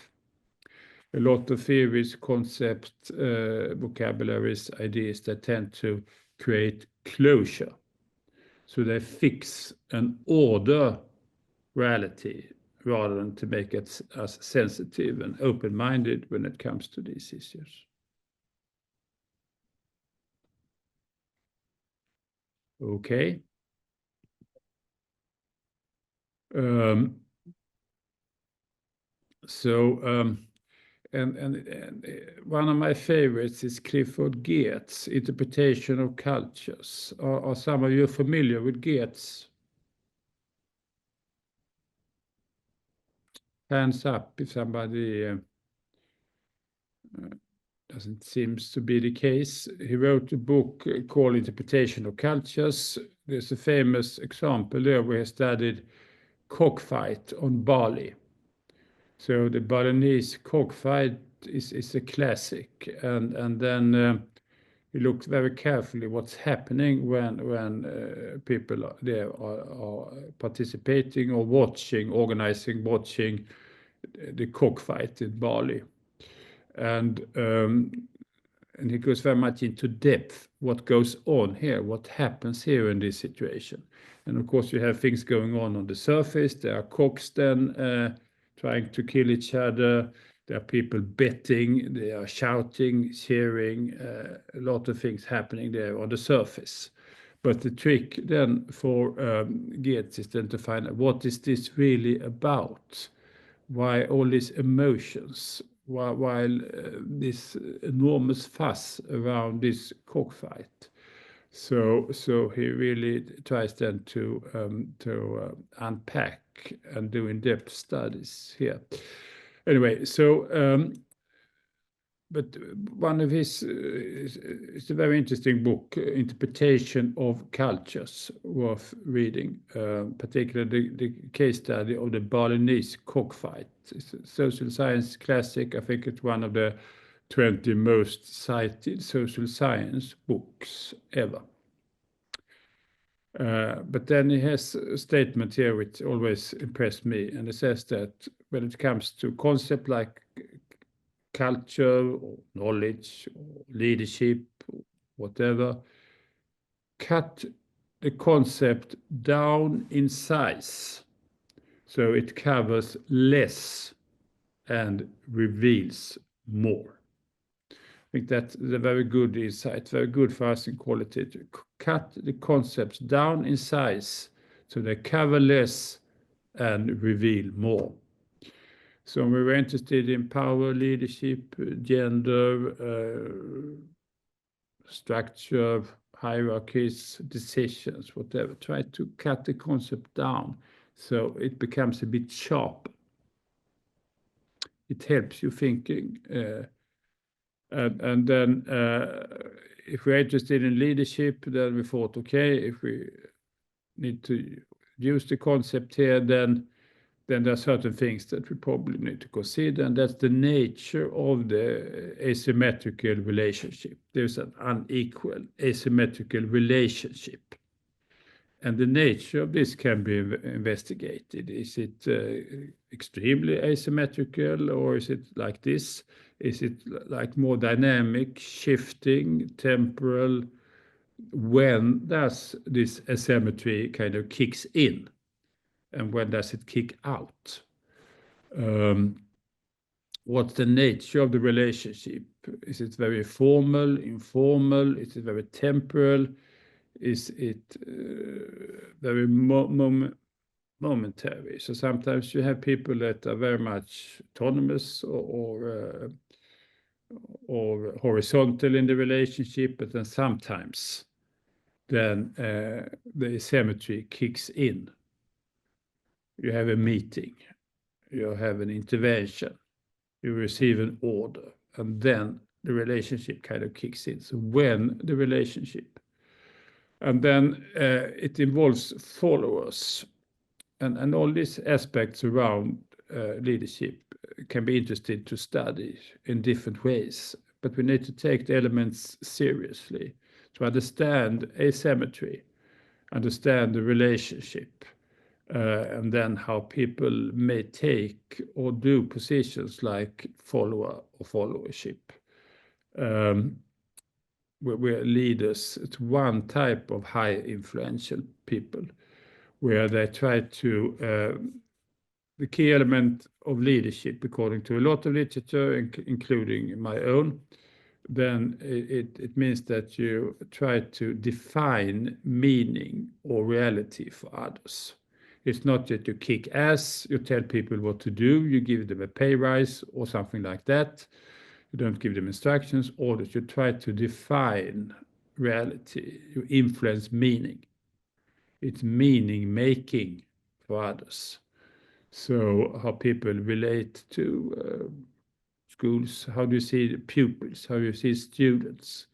a lot of theories, concepts, vocabularies, ideas that tend to create closure. So they fix and order reality rather than to make us sensitive and open-minded when it comes to these issues. Okay. And one of my favorites is Clifford Geertz' Interpretation of Cultures. Are some of you familiar with Geertz? Hands up if somebody doesn't seem to be the case. He wrote a book called Interpretation of Cultures. There's a famous example there where he studied cockfight on Bali. So the Balinese cockfight is a classic, and then he looked very carefully what's happening when people there are participating or organizing watching the cockfight in Bali, and he goes very much into depth what goes on here, what happens here in this situation. And of course you have things going on the surface. There are cocks then trying to kill each other. There are people betting, they are shouting, cheering, a lot of things happening there on the surface. But the trick then for Geertz is then to find out what is this really about? Why all these emotions? While this enormous fuss around this cockfight. So he really tries then to unpack and do in-depth studies here. Anyway, so but one of his it's a very interesting book, Interpretation of Cultures, worth reading, particularly the case study of the Balinese cockfight. It's a social science classic. I think it's one of the 20 most cited social science books ever. But then he has a statement here which always impressed me, and it says that when it comes to concepts like culture or knowledge or leadership or whatever, cut the concept down in size so it covers less and reveals more. I think that's a very good insight, very good for us in qualitative. Cut the concepts down in size so they cover less and reveal more. So we were interested in power, leadership, gender, structure, hierarchies, decisions, whatever. Try to cut the concept down so it becomes a bit sharp. It helps you thinking And then if we're interested in leadership, then we thought, okay, if we need to use the concept here, then there are certain things that we probably need to consider, and that's the nature of the asymmetrical relationship. There's an unequal asymmetrical relationship. And the nature of this can be investigated. Is it extremely asymmetrical, or is it like this? Is it like more dynamic, shifting, temporal? When does this asymmetry kind of kicks in? And when does it kick out? What's the nature of the relationship? Is it very formal, informal? Is it very temporal? Is it very momentary? So sometimes you have people that are very much autonomous or horizontal in the relationship, but then sometimes the asymmetry kicks in. You have a meeting, you have an intervention, you receive an order, and then the relationship kind of kicks in. So when the relationship, and then it involves followers, and all these aspects around leadership can be interesting to study in different ways, but we need to take the elements seriously to understand asymmetry, understand the relationship, and then how people may take or do positions like follower or followership. Where leaders, it's one type of high influential people, where they try to, the key element of leadership, according to a lot of literature, including my own, then it means that you try to define meaning or reality for others. It's not that you kick ass, you tell people what to do, you give them a pay rise or something like that. You don't give them instructions, or that you try to define reality, you influence meaning. It's meaning making for others. So how people relate to schools, how do you see the pupils, how do you see students,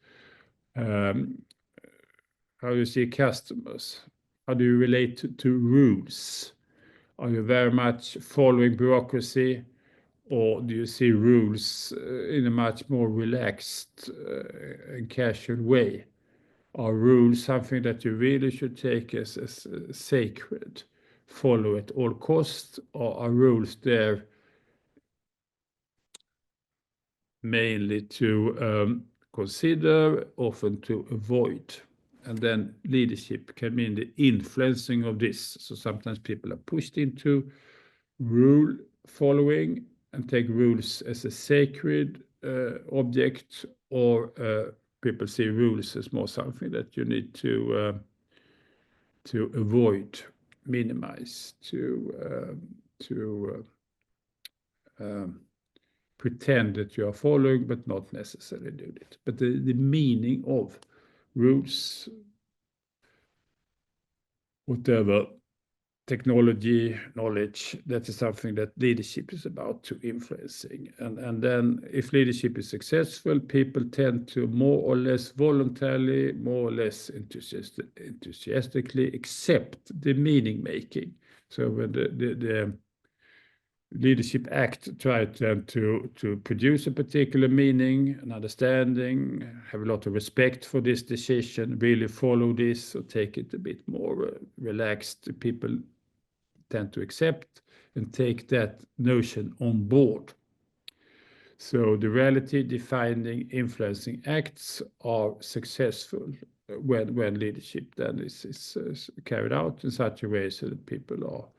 how do you see customers, how do you relate to rules? Are you very much following bureaucracy, or do you see rules in a much more relaxed and casual way? Are rules something that you really should take as sacred, follow at all costs, or are rules there mainly to consider, often to avoid? And then leadership can mean the influencing of this. So sometimes people are pushed into rule following and take rules as a sacred object, or people see rules as more something that you need to avoid, minimize, to pretend that you are following, but not necessarily do it. But the meaning of rules, whatever technology, knowledge, that is something that leadership is about to influencing. And then if leadership is successful, people tend to more or less voluntarily, more or less enthusiastically accept the meaning making. So when the leadership act try to produce a particular meaning, an understanding, have a lot of respect for this decision, really follow this, or take it a bit more relaxed, people tend to accept and take that notion on board. So the reality defining, influencing acts are successful when leadership then is carried out in such a way so that people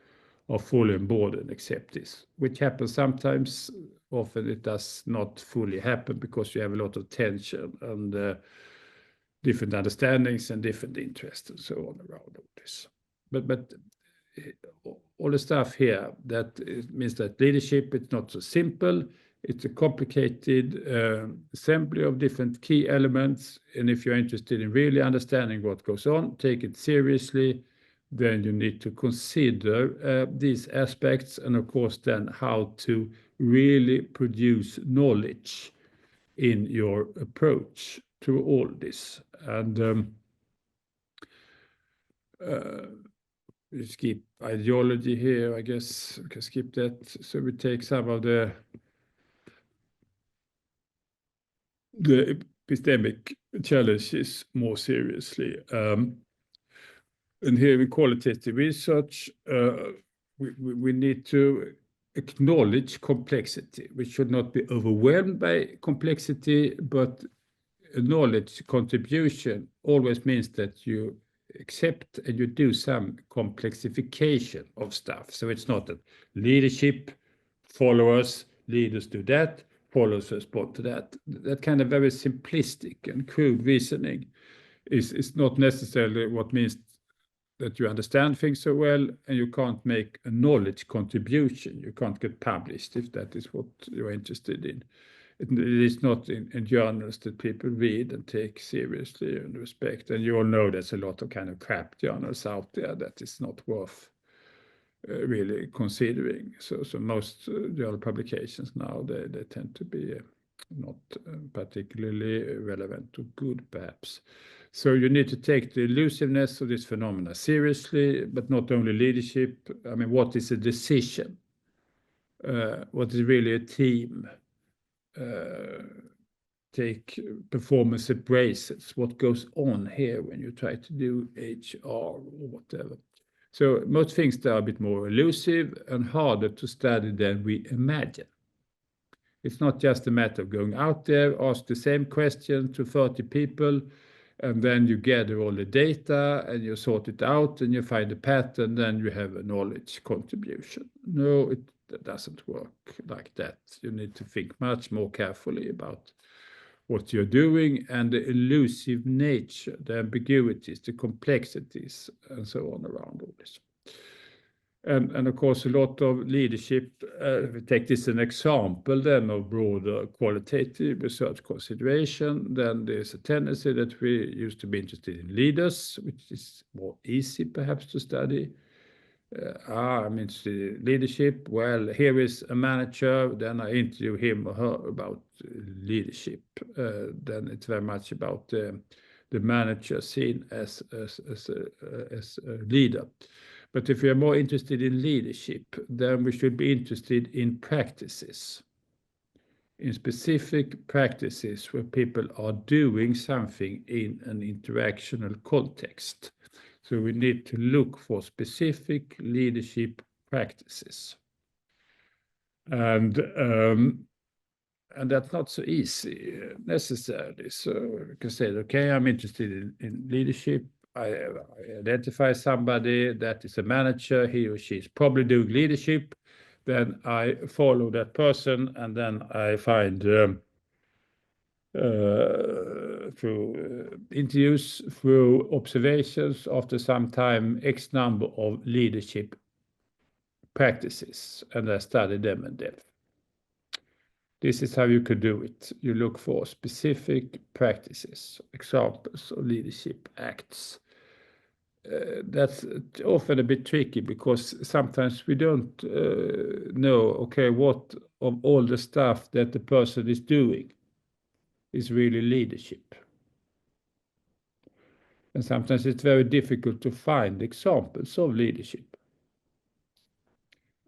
are fully on board and accept this, which happens sometimes. Often it does not fully happen because you have a lot of tension and different understandings and different interests and so on around all this. But all the stuff here, that it means that leadership, it's not so simple. It's a complicated assembly of different key elements. And if you're interested in really understanding what goes on, take it seriously, then you need to consider these aspects, and of course then how to really produce knowledge in your approach to all this. And we skip ideology here, I guess we can skip that. So we take some of the epistemic challenges more seriously. And here in qualitative research, we need to acknowledge complexity. We should not be overwhelmed by complexity, but knowledge contribution always means that you accept and you do some complexification of stuff. So it's not that leadership, followers, leaders do that, followers respond to that. That kind of very simplistic and crude reasoning is not necessarily what means that you understand things so well, and you can't make a knowledge contribution. You can't get published if that is what you're interested in. It is not in journals that people read and take seriously and respect. And you all know there's a lot of kind of crap journals out there that is not worth really considering. So most journal publications now, they tend to be not particularly relevant or good, perhaps. So you need to take the elusiveness of this phenomena seriously, but not only leadership. I mean, what is a decision? What is really a team? Take performance appraisals. What goes on here when you try to do HR or whatever? So most things that are a bit more elusive and harder to study than we imagine. It's not just a matter of going out there, ask the same question to 30 people, and then you gather all the data and you sort it out and you find a pattern, then you have a knowledge contribution. No, it doesn't work like that. You need to think much more carefully about what you're doing and the elusive nature, the ambiguities, the complexities, and so on around all this. And of course, a lot of leadership, if we take this as an example then of broader qualitative research consideration, then there's a tendency that we used to be interested in leaders, which is more easy perhaps to study. I'm interested in leadership. Well, here is a manager, then I interview him or her about leadership. Then it's very much about the manager seen as a leader. But if we are more interested in leadership, then we should be interested in practices, in specific practices where people are doing something in an interactional context. So we need to look for specific leadership practices. And that's not so easy necessarily. So you can say, okay, I'm interested in leadership. I identify somebody that is a manager, he or she is probably doing leadership, then I follow that person, and then I find through interviews, through observations, after some time, X number of leadership practices, and I study them in depth. This is how you could do it. You look for specific practices, examples of leadership acts. That's often a bit tricky because sometimes we don't know, okay, what of all the stuff that the person is doing is really leadership. And sometimes it's very difficult to find examples of leadership.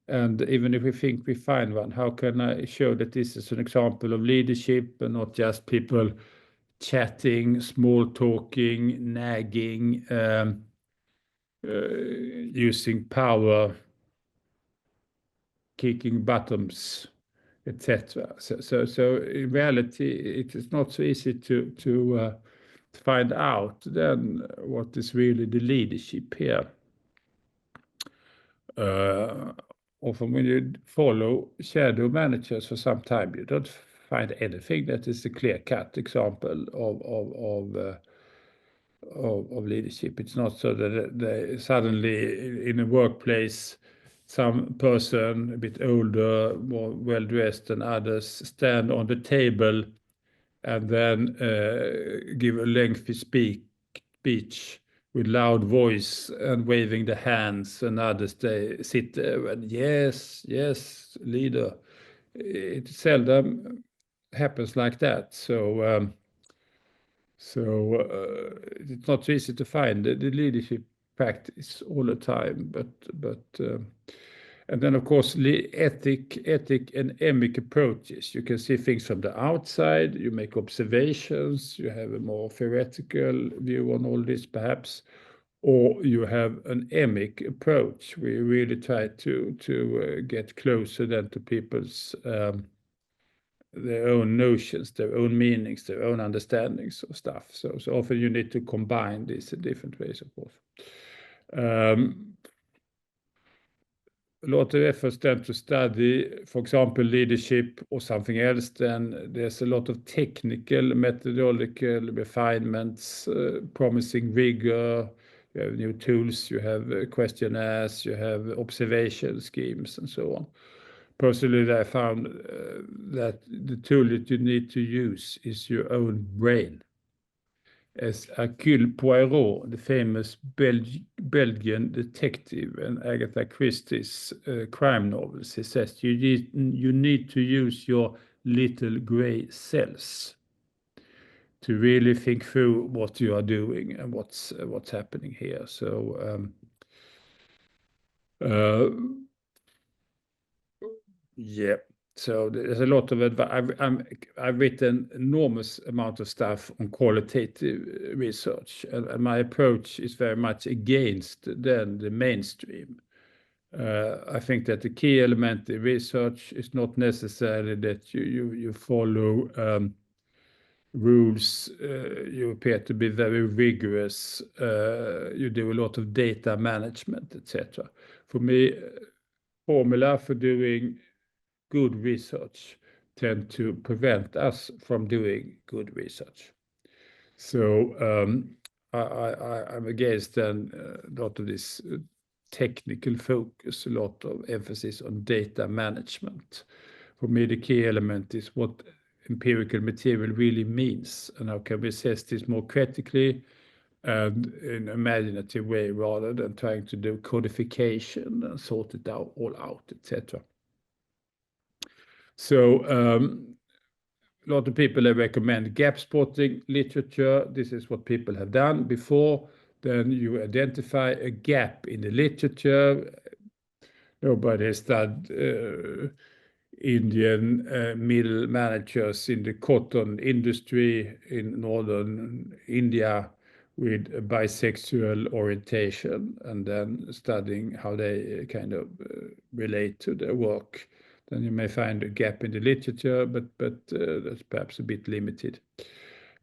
And even if we think we find one, how can I show that this is an example of leadership and not just people chatting, small talking, nagging, using power, kicking buttons, etc. So in reality, it is not so easy to find out then what is really the leadership here. Often when you follow shadow managers for some time, you don't find anything that is a clear-cut example of leadership. It's not so that they suddenly in a workplace, some person a bit older, more well-dressed than others, stand on the table and then give a lengthy speech with loud voice and waving the hands, and others they sit there and yes, leader. It's seldom happens like that. So it's not easy to find the leadership practice all the time, and then of course ethic and emic approaches. You can see things from the outside, you make observations, you have a more theoretical view on all this perhaps, or you have an emic approach. We really try to get closer then to people's their own notions, their own meanings, their own understandings of stuff. So often you need to combine these in different ways, of course. A lot of efforts then to study, for example, leadership or something else, then there's a lot of technical, methodological refinements, promising rigor. You have new tools, you have questionnaires, you have observation schemes, and so on. Personally, I found that the tool that you need to use is your own brain. As Hercule Poirot, the famous Belgian detective in Agatha Christie's crime novels, he says you need to use your little gray cells to really think through what you are doing and what's happening here. So yeah. So there's a lot of advice. I've written enormous amount of stuff on qualitative research, and my approach is very much against then the mainstream. I think that the key element in research is not necessarily that you follow rules. You appear to be very rigorous. You do a lot of data management, etc. For me, formula for doing good research tend to prevent us from doing good research. So I'm against then a lot of this technical focus, a lot of emphasis on data management. For me, the key element is what empirical material really means, and how can we assess this more critically and in an imaginative way rather than trying to do codification and sort it out all out, etc. So a lot of people have recommend gap spotting literature. This is what people have done before. Then you identify a gap in the literature. Nobody has studied Indian middle managers in the cotton industry in northern India with a bisexual orientation, and then studying how they kind of relate to their work. Then you may find a gap in the literature, but that's perhaps a bit limited.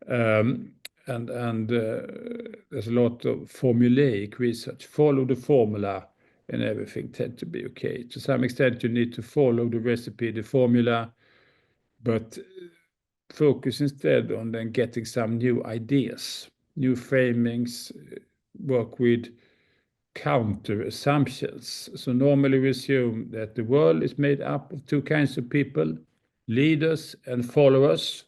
And there's a lot of formulaic research. Follow the formula and everything tend to be okay. To some extent, you need to follow the recipe, the formula, but focus instead on then getting some new ideas, new framings, work with counter assumptions. So normally we assume that the world is made up of two kinds of people, leaders and followers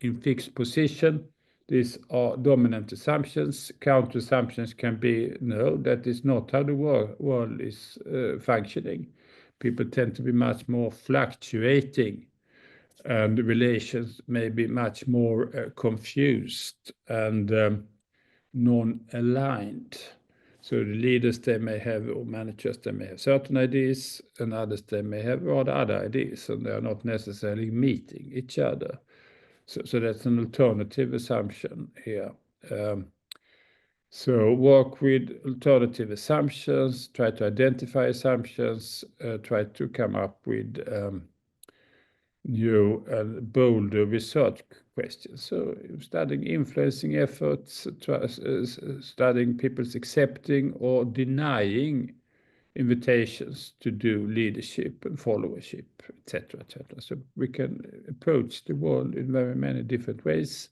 in fixed position. These are dominant assumptions. Counter assumptions can be, no, that is not how the world is functioning. People tend to be much more fluctuating, and the relations may be much more confused and non-aligned. So the leaders, they may have, or managers, they may have certain ideas, and others, they may have rather other ideas, and they are not necessarily meeting each other. So that's an alternative assumption here. So work with alternative assumptions, try to identify assumptions, try to come up with new and bolder research questions. So studying influencing efforts, studying people's accepting or denying invitations to do leadership and followership, etc., etc. So we can approach the world in very many different ways,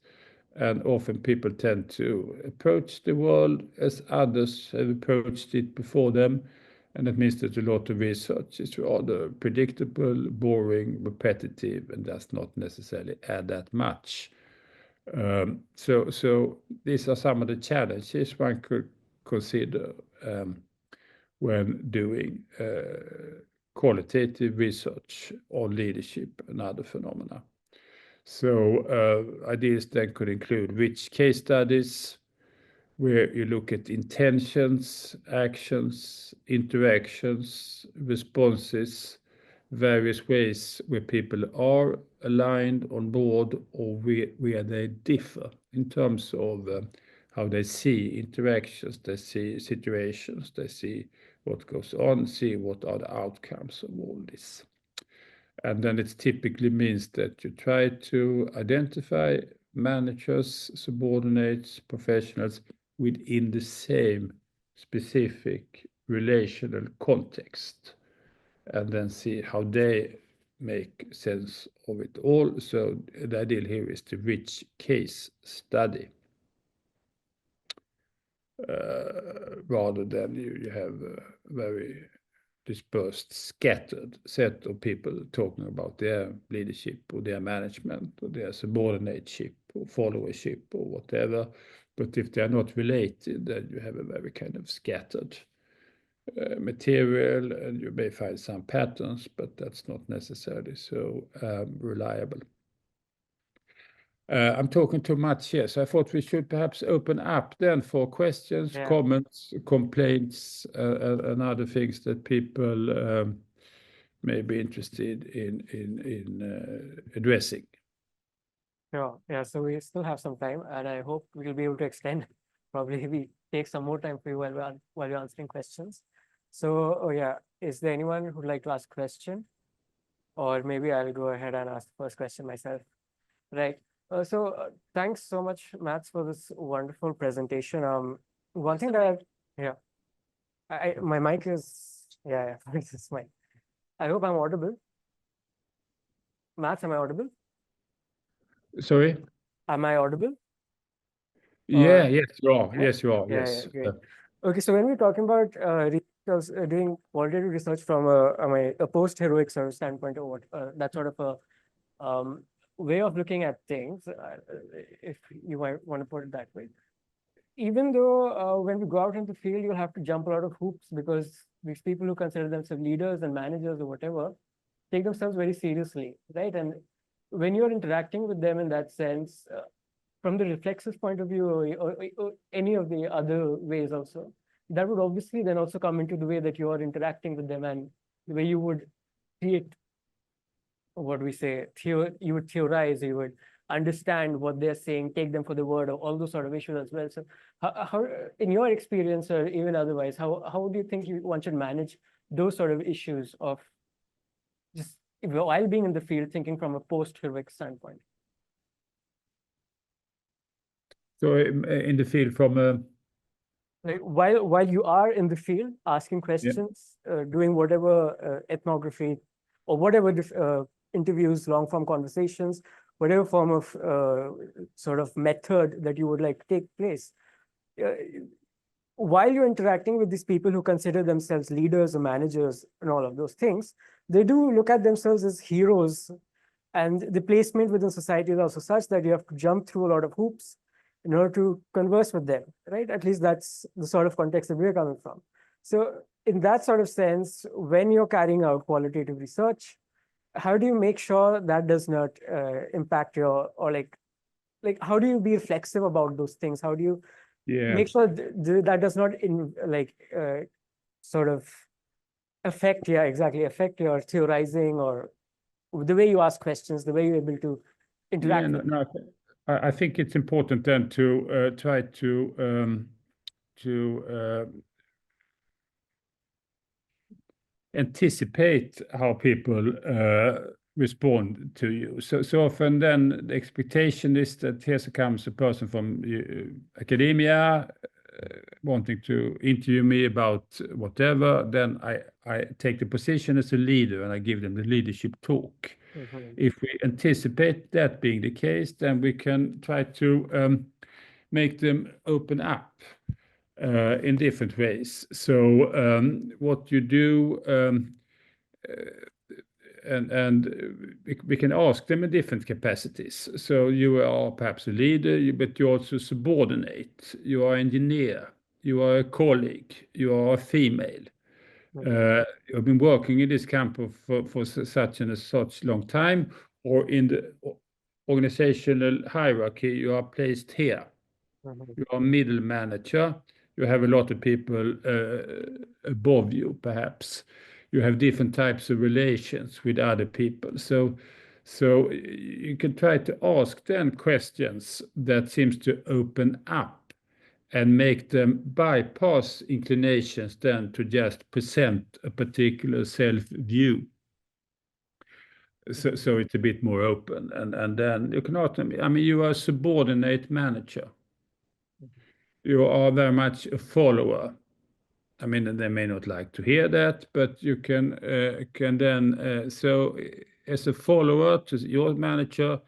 and often people tend to approach the world as others have approached it before them, and that means that a lot of research is rather predictable, boring, repetitive, and does not necessarily add that much. So these are some of the challenges one could consider when doing qualitative research on leadership and other phenomena. So ideas then could include rich case studies, where you look at intentions, actions, interactions, responses, various ways where people are aligned on board or where they differ in terms of how they see interactions, they see situations, they see what goes on, see what are the outcomes of all this. And then it typically means that you try to identify managers, subordinates, professionals within the same specific relational context, and then see how they make sense of it all. So the idea here is the rich case study, rather than you have a very dispersed, scattered set of people talking about their leadership or their management or their subordinateship or followership or whatever. But if they are not related, then you have a very kind of scattered material, and you may find some patterns, but that's not necessarily so reliable. I'm talking too much here, so I thought we should perhaps open up then for questions, comments, complaints, and other things that people may be interested in addressing. Sure. Yeah, so we still have some time, and I hope we'll be able to extend. Probably we take some more time for you while you're answering questions. So, oh yeah, is there anyone who'd like to ask a question? Or maybe I'll go ahead and ask the first question myself. Right. Thanks so much, Mats, for this wonderful presentation. One thing that my mic is, this is mine. I hope I'm audible. Mats, am I audible? Sorry? Am I audible? Yes, you are. Yeah? Yes, you are. Yeah, Yes. great. Okay, so when we're talking about doing qualitative research from a post-heroic sort of standpoint, or what, that sort of a way of looking at things, if you might want to put it that way. Even though when we go out in the field, you'll have to jump a lot of hoops, because these people who consider themselves leaders and managers or whatever take themselves very seriously, right? And when you're interacting with them in that sense, from the reflexive point of view, or any of the other ways also, that would obviously then also come into the way that you are interacting with them, and the way you would create, what we say, you would theorize, you would understand what they're saying, take them for the word, or all those sort of issues as well. So how in your experience, or even otherwise, how do you think one should manage those sort of issues of just while being in the field, thinking from a post-heroic standpoint? So in the field from like while you are in the field asking questions, doing whatever ethnography or whatever interviews, long form conversations, whatever form of sort of method that you would like to take place, while you're interacting with these people who consider themselves leaders or managers and all of those things, they do look at themselves as heroes, and the placement within society is also such that you have to jump through a lot of hoops in order to converse with them, right? At least that's the sort of context that we're coming from. So in that sort of sense, when you're carrying out qualitative research, how do you make sure that does not impact your, or like how do you be reflexive about those things? How do you make sure that does not sort of affect your theorizing, or the way you ask questions, the way you're able to interact? I think it's important then to try to anticipate how people respond to you. So often then the expectation is that here comes a person from academia wanting to interview me about whatever. Then I take the position as a leader and I give them the leadership talk. If we anticipate that being the case, then we can try to make them open up in different ways. So what you do, and we can ask them in different capacities. So you are perhaps a leader, but you also subordinate. You are an engineer. You are a colleague. You are a female. You've been working in this camp for such and such long time, or organizational hierarchy, you are placed here. You are middle manager. You have a lot of people above you, perhaps. You have different types of relations with other people. So you can try to ask then questions that seems to open up and make them bypass inclinations then to just present a particular self-view. So it's a bit more open. And then you can ask them, I mean, you are a subordinate manager. You are very much a follower. I mean, they may not like to hear that, but you can then, so as a follower to your manager,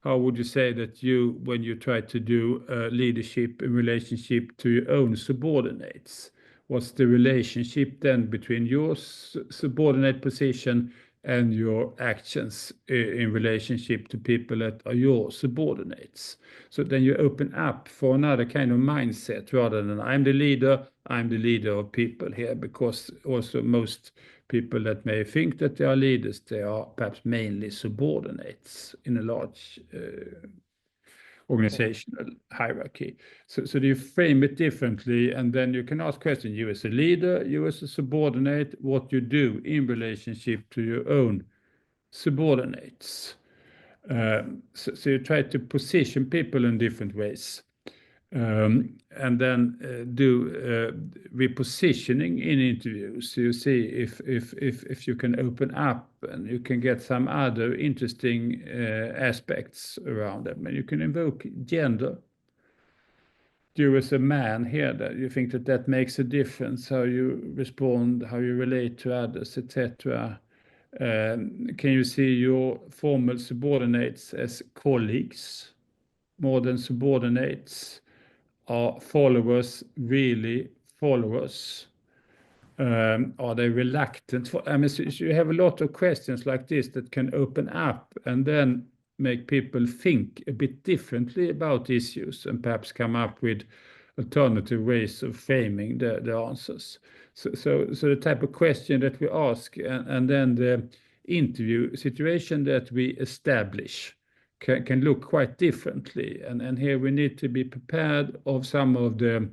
how would you say that you, when you try to do leadership in relationship to your own subordinates, what's the relationship then between your subordinate position and your actions in relationship to people that are your subordinates? So then you open up for another kind of mindset rather than I'm the leader of people here, because also most people that may think that they are leaders, they are perhaps mainly subordinates in a large organizational hierarchy. So you frame it differently, and then you can ask questions. You as a leader, you as a subordinate, what you do in relationship to your own subordinates. So you try to position people in different ways. And then do repositioning in interviews. So you see if you can open up and you can get some other interesting aspects around them. And you can invoke gender. You as a man here, that you think that makes a difference, how you respond, how you relate to others, etc. Can you see your formal subordinates as colleagues more than subordinates? Are followers really followers? Are they reluctant? I mean, so you have a lot of questions like this that can open up and then make people think a bit differently about issues and perhaps come up with alternative ways of framing the answers. So the type of question that we ask and then the interview situation that we establish can look quite differently. And here we need to be prepared of some of the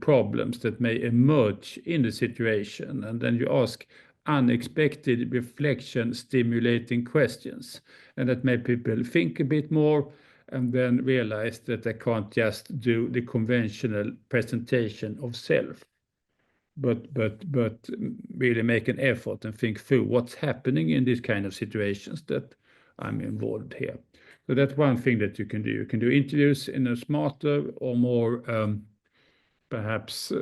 problems that may emerge in the situation. And then you ask unexpected reflection stimulating questions. And that make people think a bit more and then realize that they can't just do the conventional presentation of self. But really make an effort and think through what's happening in these kind of situations that I'm involved here. So that's one thing that you can do. You can do interviews in a smarter or more perhaps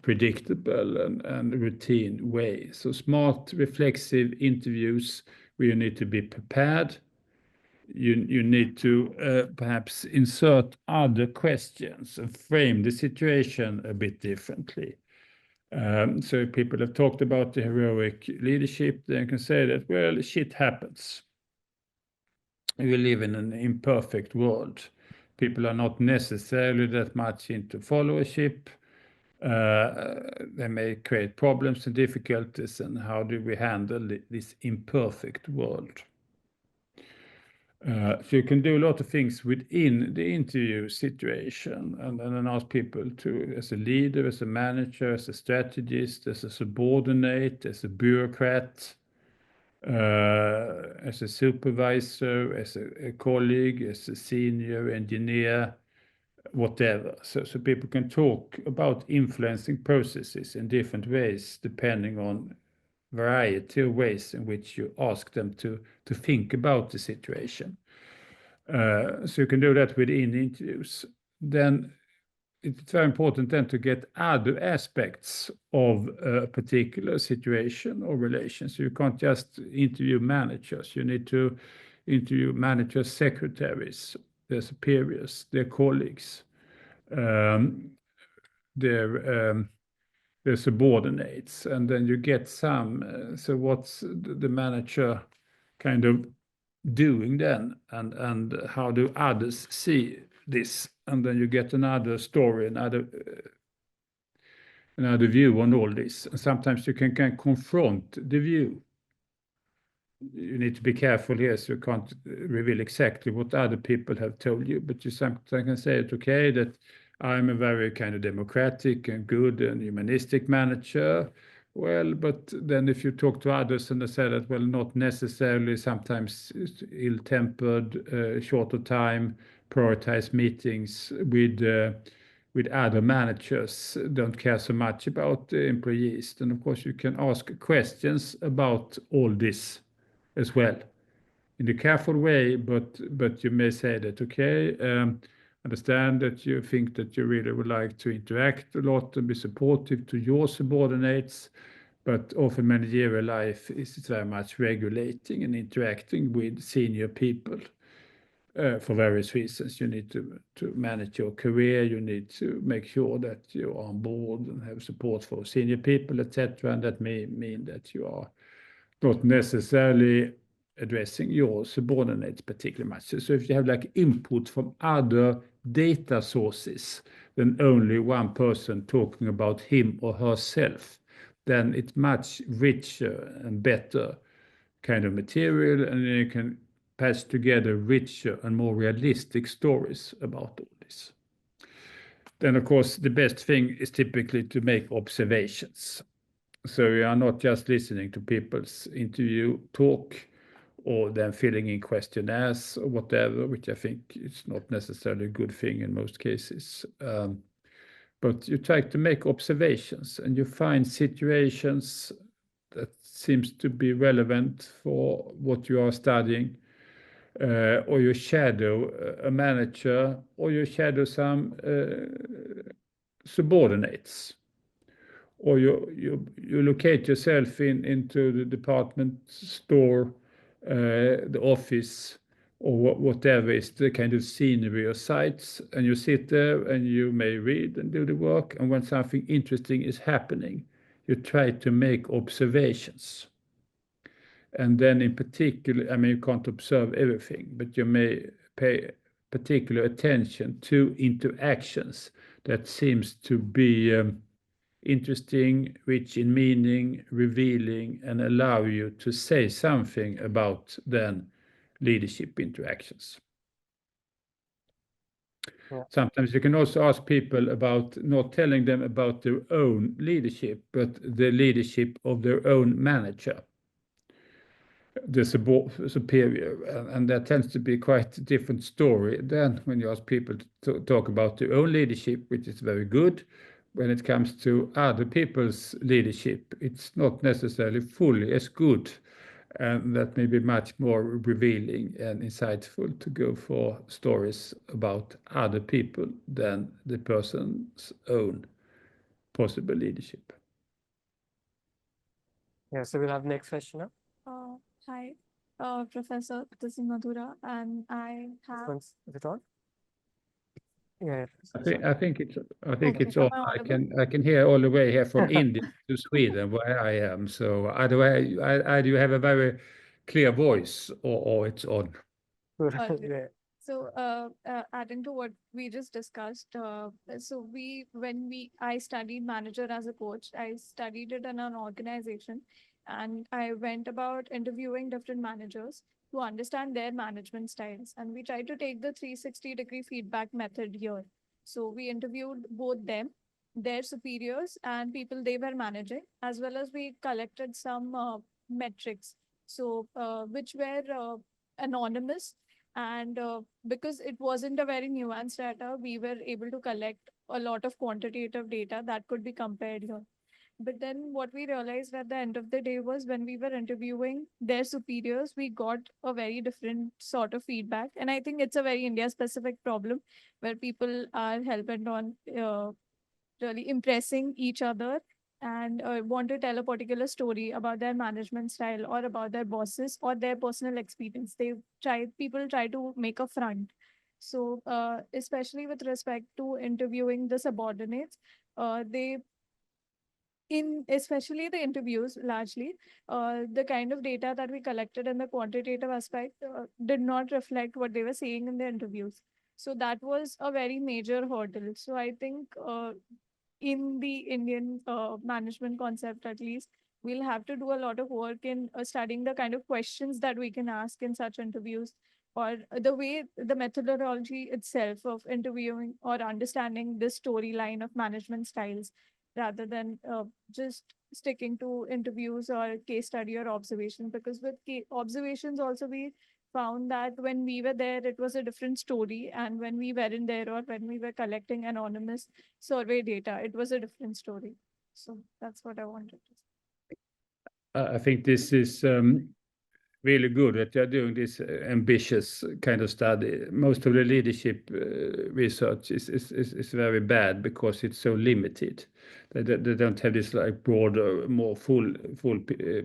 predictable and routine way. So smart, reflexive interviews where you need to be prepared. You need to perhaps insert other questions and frame the situation a bit differently. So people have talked about the heroic leadership. They can say that, well, shit happens. We live in an imperfect world. People are not necessarily that much into followership. They may create problems and difficulties, and how do we handle this imperfect world? So you can do a lot of things within the interview situation and then ask people to, as a leader, as a manager, as a strategist, as a subordinate, as a bureaucrat, as a supervisor, as a colleague, as a senior engineer, whatever. So people can talk about influencing processes in different ways depending on variety of ways in which you ask them to think about the situation. So you can do that within interviews. Then it's very important then to get other aspects of a particular situation or relation. So you can't just interview managers. You need to interview managers' secretaries, their superiors, their colleagues, their subordinates, and then you get some. So what's the manager kind of doing then, and how do others see this? And then you get another story, another view on all this. And sometimes you can confront the view. you need to be careful here, so you can't reveal exactly what other people have told you, but you sometimes can say it, okay, that I'm a very kind of democratic and good and humanistic manager. Well, but then if you talk to others and they say that, well, not necessarily, sometimes ill-tempered, shorter time, prioritize meetings with other managers, don't care so much about the employees, then of course you can ask questions about all this as well in a careful way, but you may say that, okay, understand that you think that you really would like to interact a lot and be supportive to your subordinates, but often managerial life is very much regulating and interacting with senior people. For various reasons, you need to manage your career, you need to make sure that you are on board and have support for senior people, etc. And that may mean that you are not necessarily addressing your subordinates particularly much. So if you have like input from other data sources than only one person talking about him or herself, then it's much richer and better kind of material, and you can patch together richer and more realistic stories about all this. Then, of course, the best thing is typically to make observations. So you are not just listening to people's interview talk or then filling in questionnaires or whatever, which I think is not necessarily a good thing in most cases. But you try to make observations and you find situations that seems to be relevant for what you are studying, or you shadow a manager, or you shadow some subordinates, or you locate yourself into the department store, the office, or whatever is the kind of scenery or sites, and you sit there and you may read and do the work, and when something interesting is happening, you try to make observations. And then in particular, I mean, you can't observe everything, but you may pay particular attention to interactions that seems to be interesting, rich in meaning, revealing, and allow you to say something about then leadership interactions. Yeah. Sometimes you can also ask people about not telling them about their own leadership, but the leadership of their own manager, the superior, and that tends to be quite a different story than when you ask people to talk about their own leadership, which is very good. When it comes to other people's leadership, it's not necessarily fully as good, and that may be much more revealing and insightful to go for stories about other people than the person's own possible leadership. Yeah, so we'll have next question now. Hi, Professor. This is Madhura, and I have. Is it on? Yeah. I think it's Okay, it's on. am I I can hear all the way here from India to Sweden where I am. So either you have a very clear voice or it's on. Okay. Yeah. So, adding to what we just discussed, I studied manager as a coach. I studied it in an organization, and I went about interviewing different managers to understand their management styles. And we tried to take the 360-degree feedback method here. So we interviewed both them, their superiors, and people they were managing, as well as we collected some metrics. So, which were anonymous, and because it wasn't a very nuanced data, we were able to collect a lot of quantitative data that could be compared here. But then what we realized at the end of the day was when we were interviewing their superiors, we got a very different sort of feedback. And I think it's a very India specific problem where people are hell-bent on really impressing each other and want to tell a particular story about their management style or about their bosses or their personal experience. People try to make a front. So, especially with respect to interviewing the subordinates, especially the interviews largely, the kind of data that we collected in the quantitative aspect did not reflect what they were saying in the interviews. So that was a very major hurdle. So I think in the Indian management concept, at least, we'll have to do a lot of work in studying the kind of questions that we can ask in such interviews, or the way, the methodology itself of interviewing or understanding this storyline of management styles, rather than just sticking to interviews or case study or observation. Because with observations also, we found that when we were there, it was a different story. And when we weren't there, or when we were collecting anonymous survey data, it was a different story. So that's what I wanted to say. I think this is really good that you're doing this ambitious kind of study. Most of the leadership research is very bad because it's so limited. They don't have this like broader, more full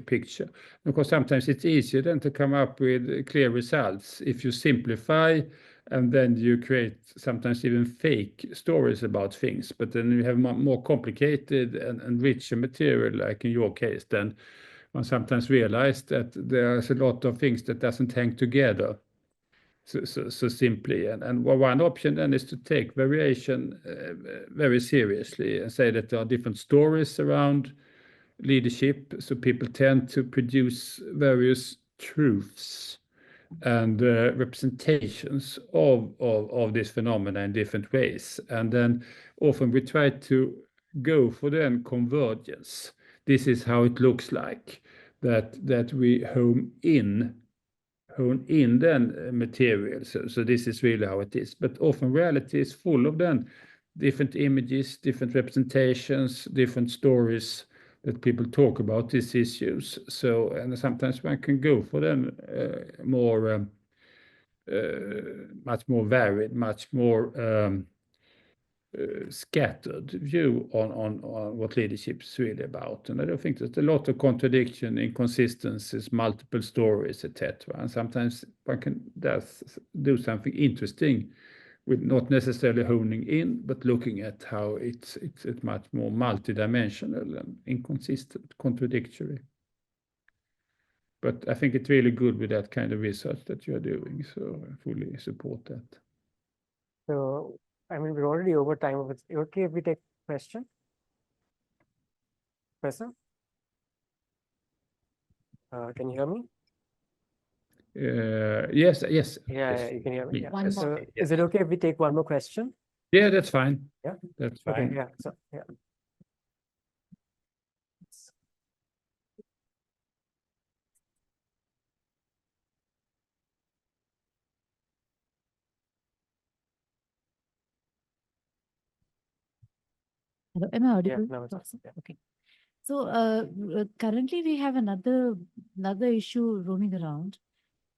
picture. Because sometimes it's easier than to come up with clear results if you simplify, and then you create sometimes even fake stories about things. But then you have more complicated and richer material, like in your case, then one sometimes realize that there's a lot of things that doesn't hang together so simply. And one option then is to take variation very seriously and say that there are different stories around leadership. So people tend to produce various truths and representations of this phenomena in different ways. And then often we try to go for then convergence. This is how it looks like, that we hone in then material. So this is really how it is. But often reality is full of then different images, different representations, different stories that people talk about these issues. So, and sometimes one can go for them more, much more varied, much more scattered view on what leadership is really about. And I don't think there's a lot of contradiction, inconsistencies, multiple stories, etc. And sometimes one can do something interesting with not necessarily honing in, but looking at how it's much more multidimensional and inconsistent, contradictory. But I think it's really good with that kind of research that you are doing, so I fully support that. So, I mean, we're already over time. It's okay if we take a question? Professor? Can you hear me? Yes. Yeah, you can hear me. Yeah. Yeah. One So, more. is it okay if we take one more question? Yeah, that's fine. Yeah. That's Okay. fine. Yeah. So, yeah. Hello, am I audible? no, it's Awesome. yeah. Okay. So currently we have another issue roaming around.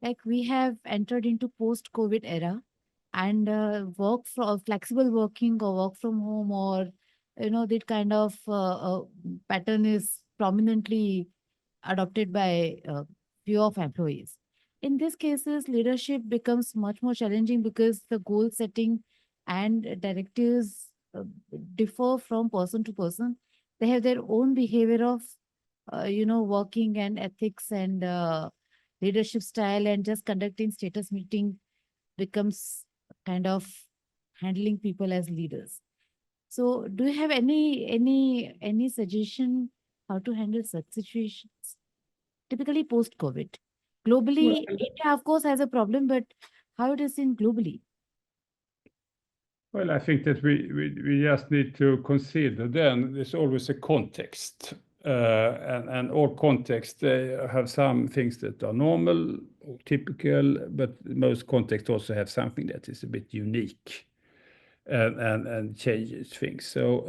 Like we have entered into post-COVID era, and flexible working or work from home, or that kind of pattern is prominently adopted by few of employees. In these cases, leadership becomes much more challenging because the goal setting and directives differ from person to person. They have their own behavior of, working and ethics and leadership style, and just conducting status meeting becomes kind of handling people as leaders. So, do you have any suggestion how to handle such situations? Typically post-COVID. Globally, India of course has a problem, but how it is in globally? Well, I think that we just need to consider then there's always a context. And all contexts, they have some things that are normal or typical, but most contexts also have something that is a bit unique and changes things. So,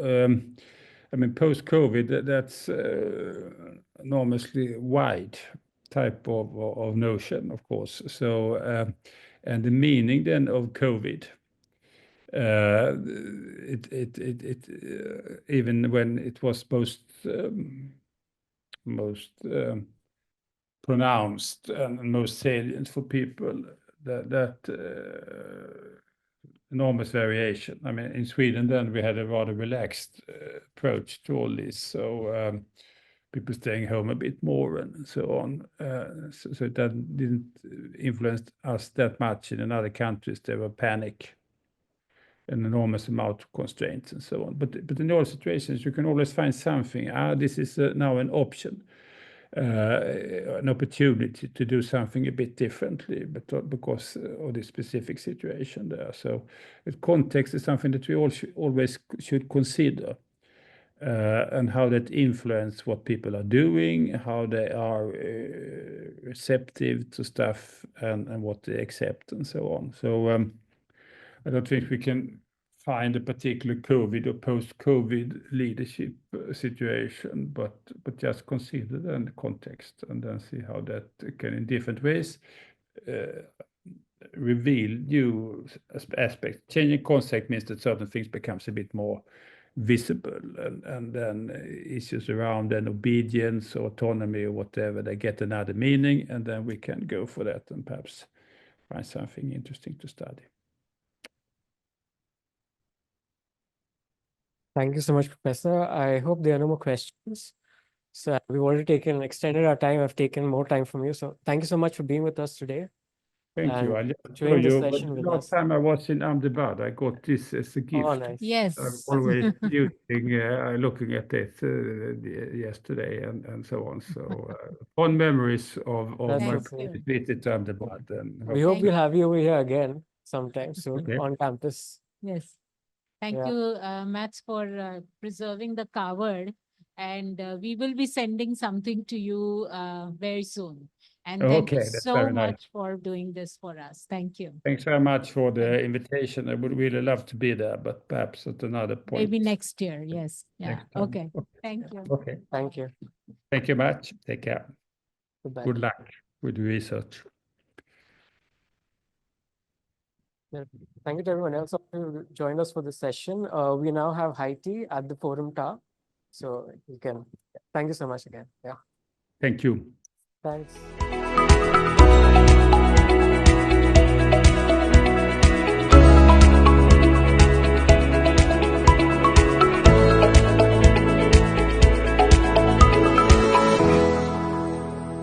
I mean, post-COVID, that's enormously wide type of notion, of course. So, and the meaning then of COVID, even when it was most pronounced and most salient for people, that enormous variation. I mean, in Sweden, then we had a rather relaxed approach to all this. So people staying home a bit more and so on. So that didn't influence us that much. In other countries, there were panic, an enormous amount of constraints and so on. But in all situations, you can always find something. This is now an option. an opportunity to do something a bit differently, but because of the specific situation there. So the context is something that we all always should consider, and how that influence what people are doing, how they are receptive to stuff, and what they accept, and so on. So I don't think we can find a particular COVID or post-COVID leadership situation, but just consider then the context and then see how that can, in different ways, reveal new aspects. Changing concept means that certain things becomes a bit more visible, and then issues around then obedience or autonomy or whatever, they get another meaning, and then we can go for that and perhaps find something interesting to study. Thank you so much, Professor. I hope there are no more questions. So we've already extended our time. I've taken more time from you. So thank you so much for being with us today. Thank you. And I just doing show this you, session with last us. time I was in Ahmedabad, I got this as a gift. Oh, nice. Yes. I'm always using, looking at it yesterday and so on. So fond memories of That's my okay. previous visit to Ahmedabad. And We hope Thank we'll have you over here again sometime soon Okay. on campus. Yes. Thank Yeah. you, Mats, for preserving the coward. And we will be sending something to you very soon. And thank you Okay, that's so very nice. much for doing this for us. Thank you. Thanks very much for the invitation. I would really love to be there, but perhaps at another point. Maybe next year. Yes. Yeah. Next time. Okay. Thank you. Okay. Thank you. Thank you much. Take care. Goodbye. Good luck with the research. Yeah. Thank you to everyone else who joined us for this session. We now have high tea at the Forum Tower. So you can, thank you so much again. Yeah. Thank you. Thanks.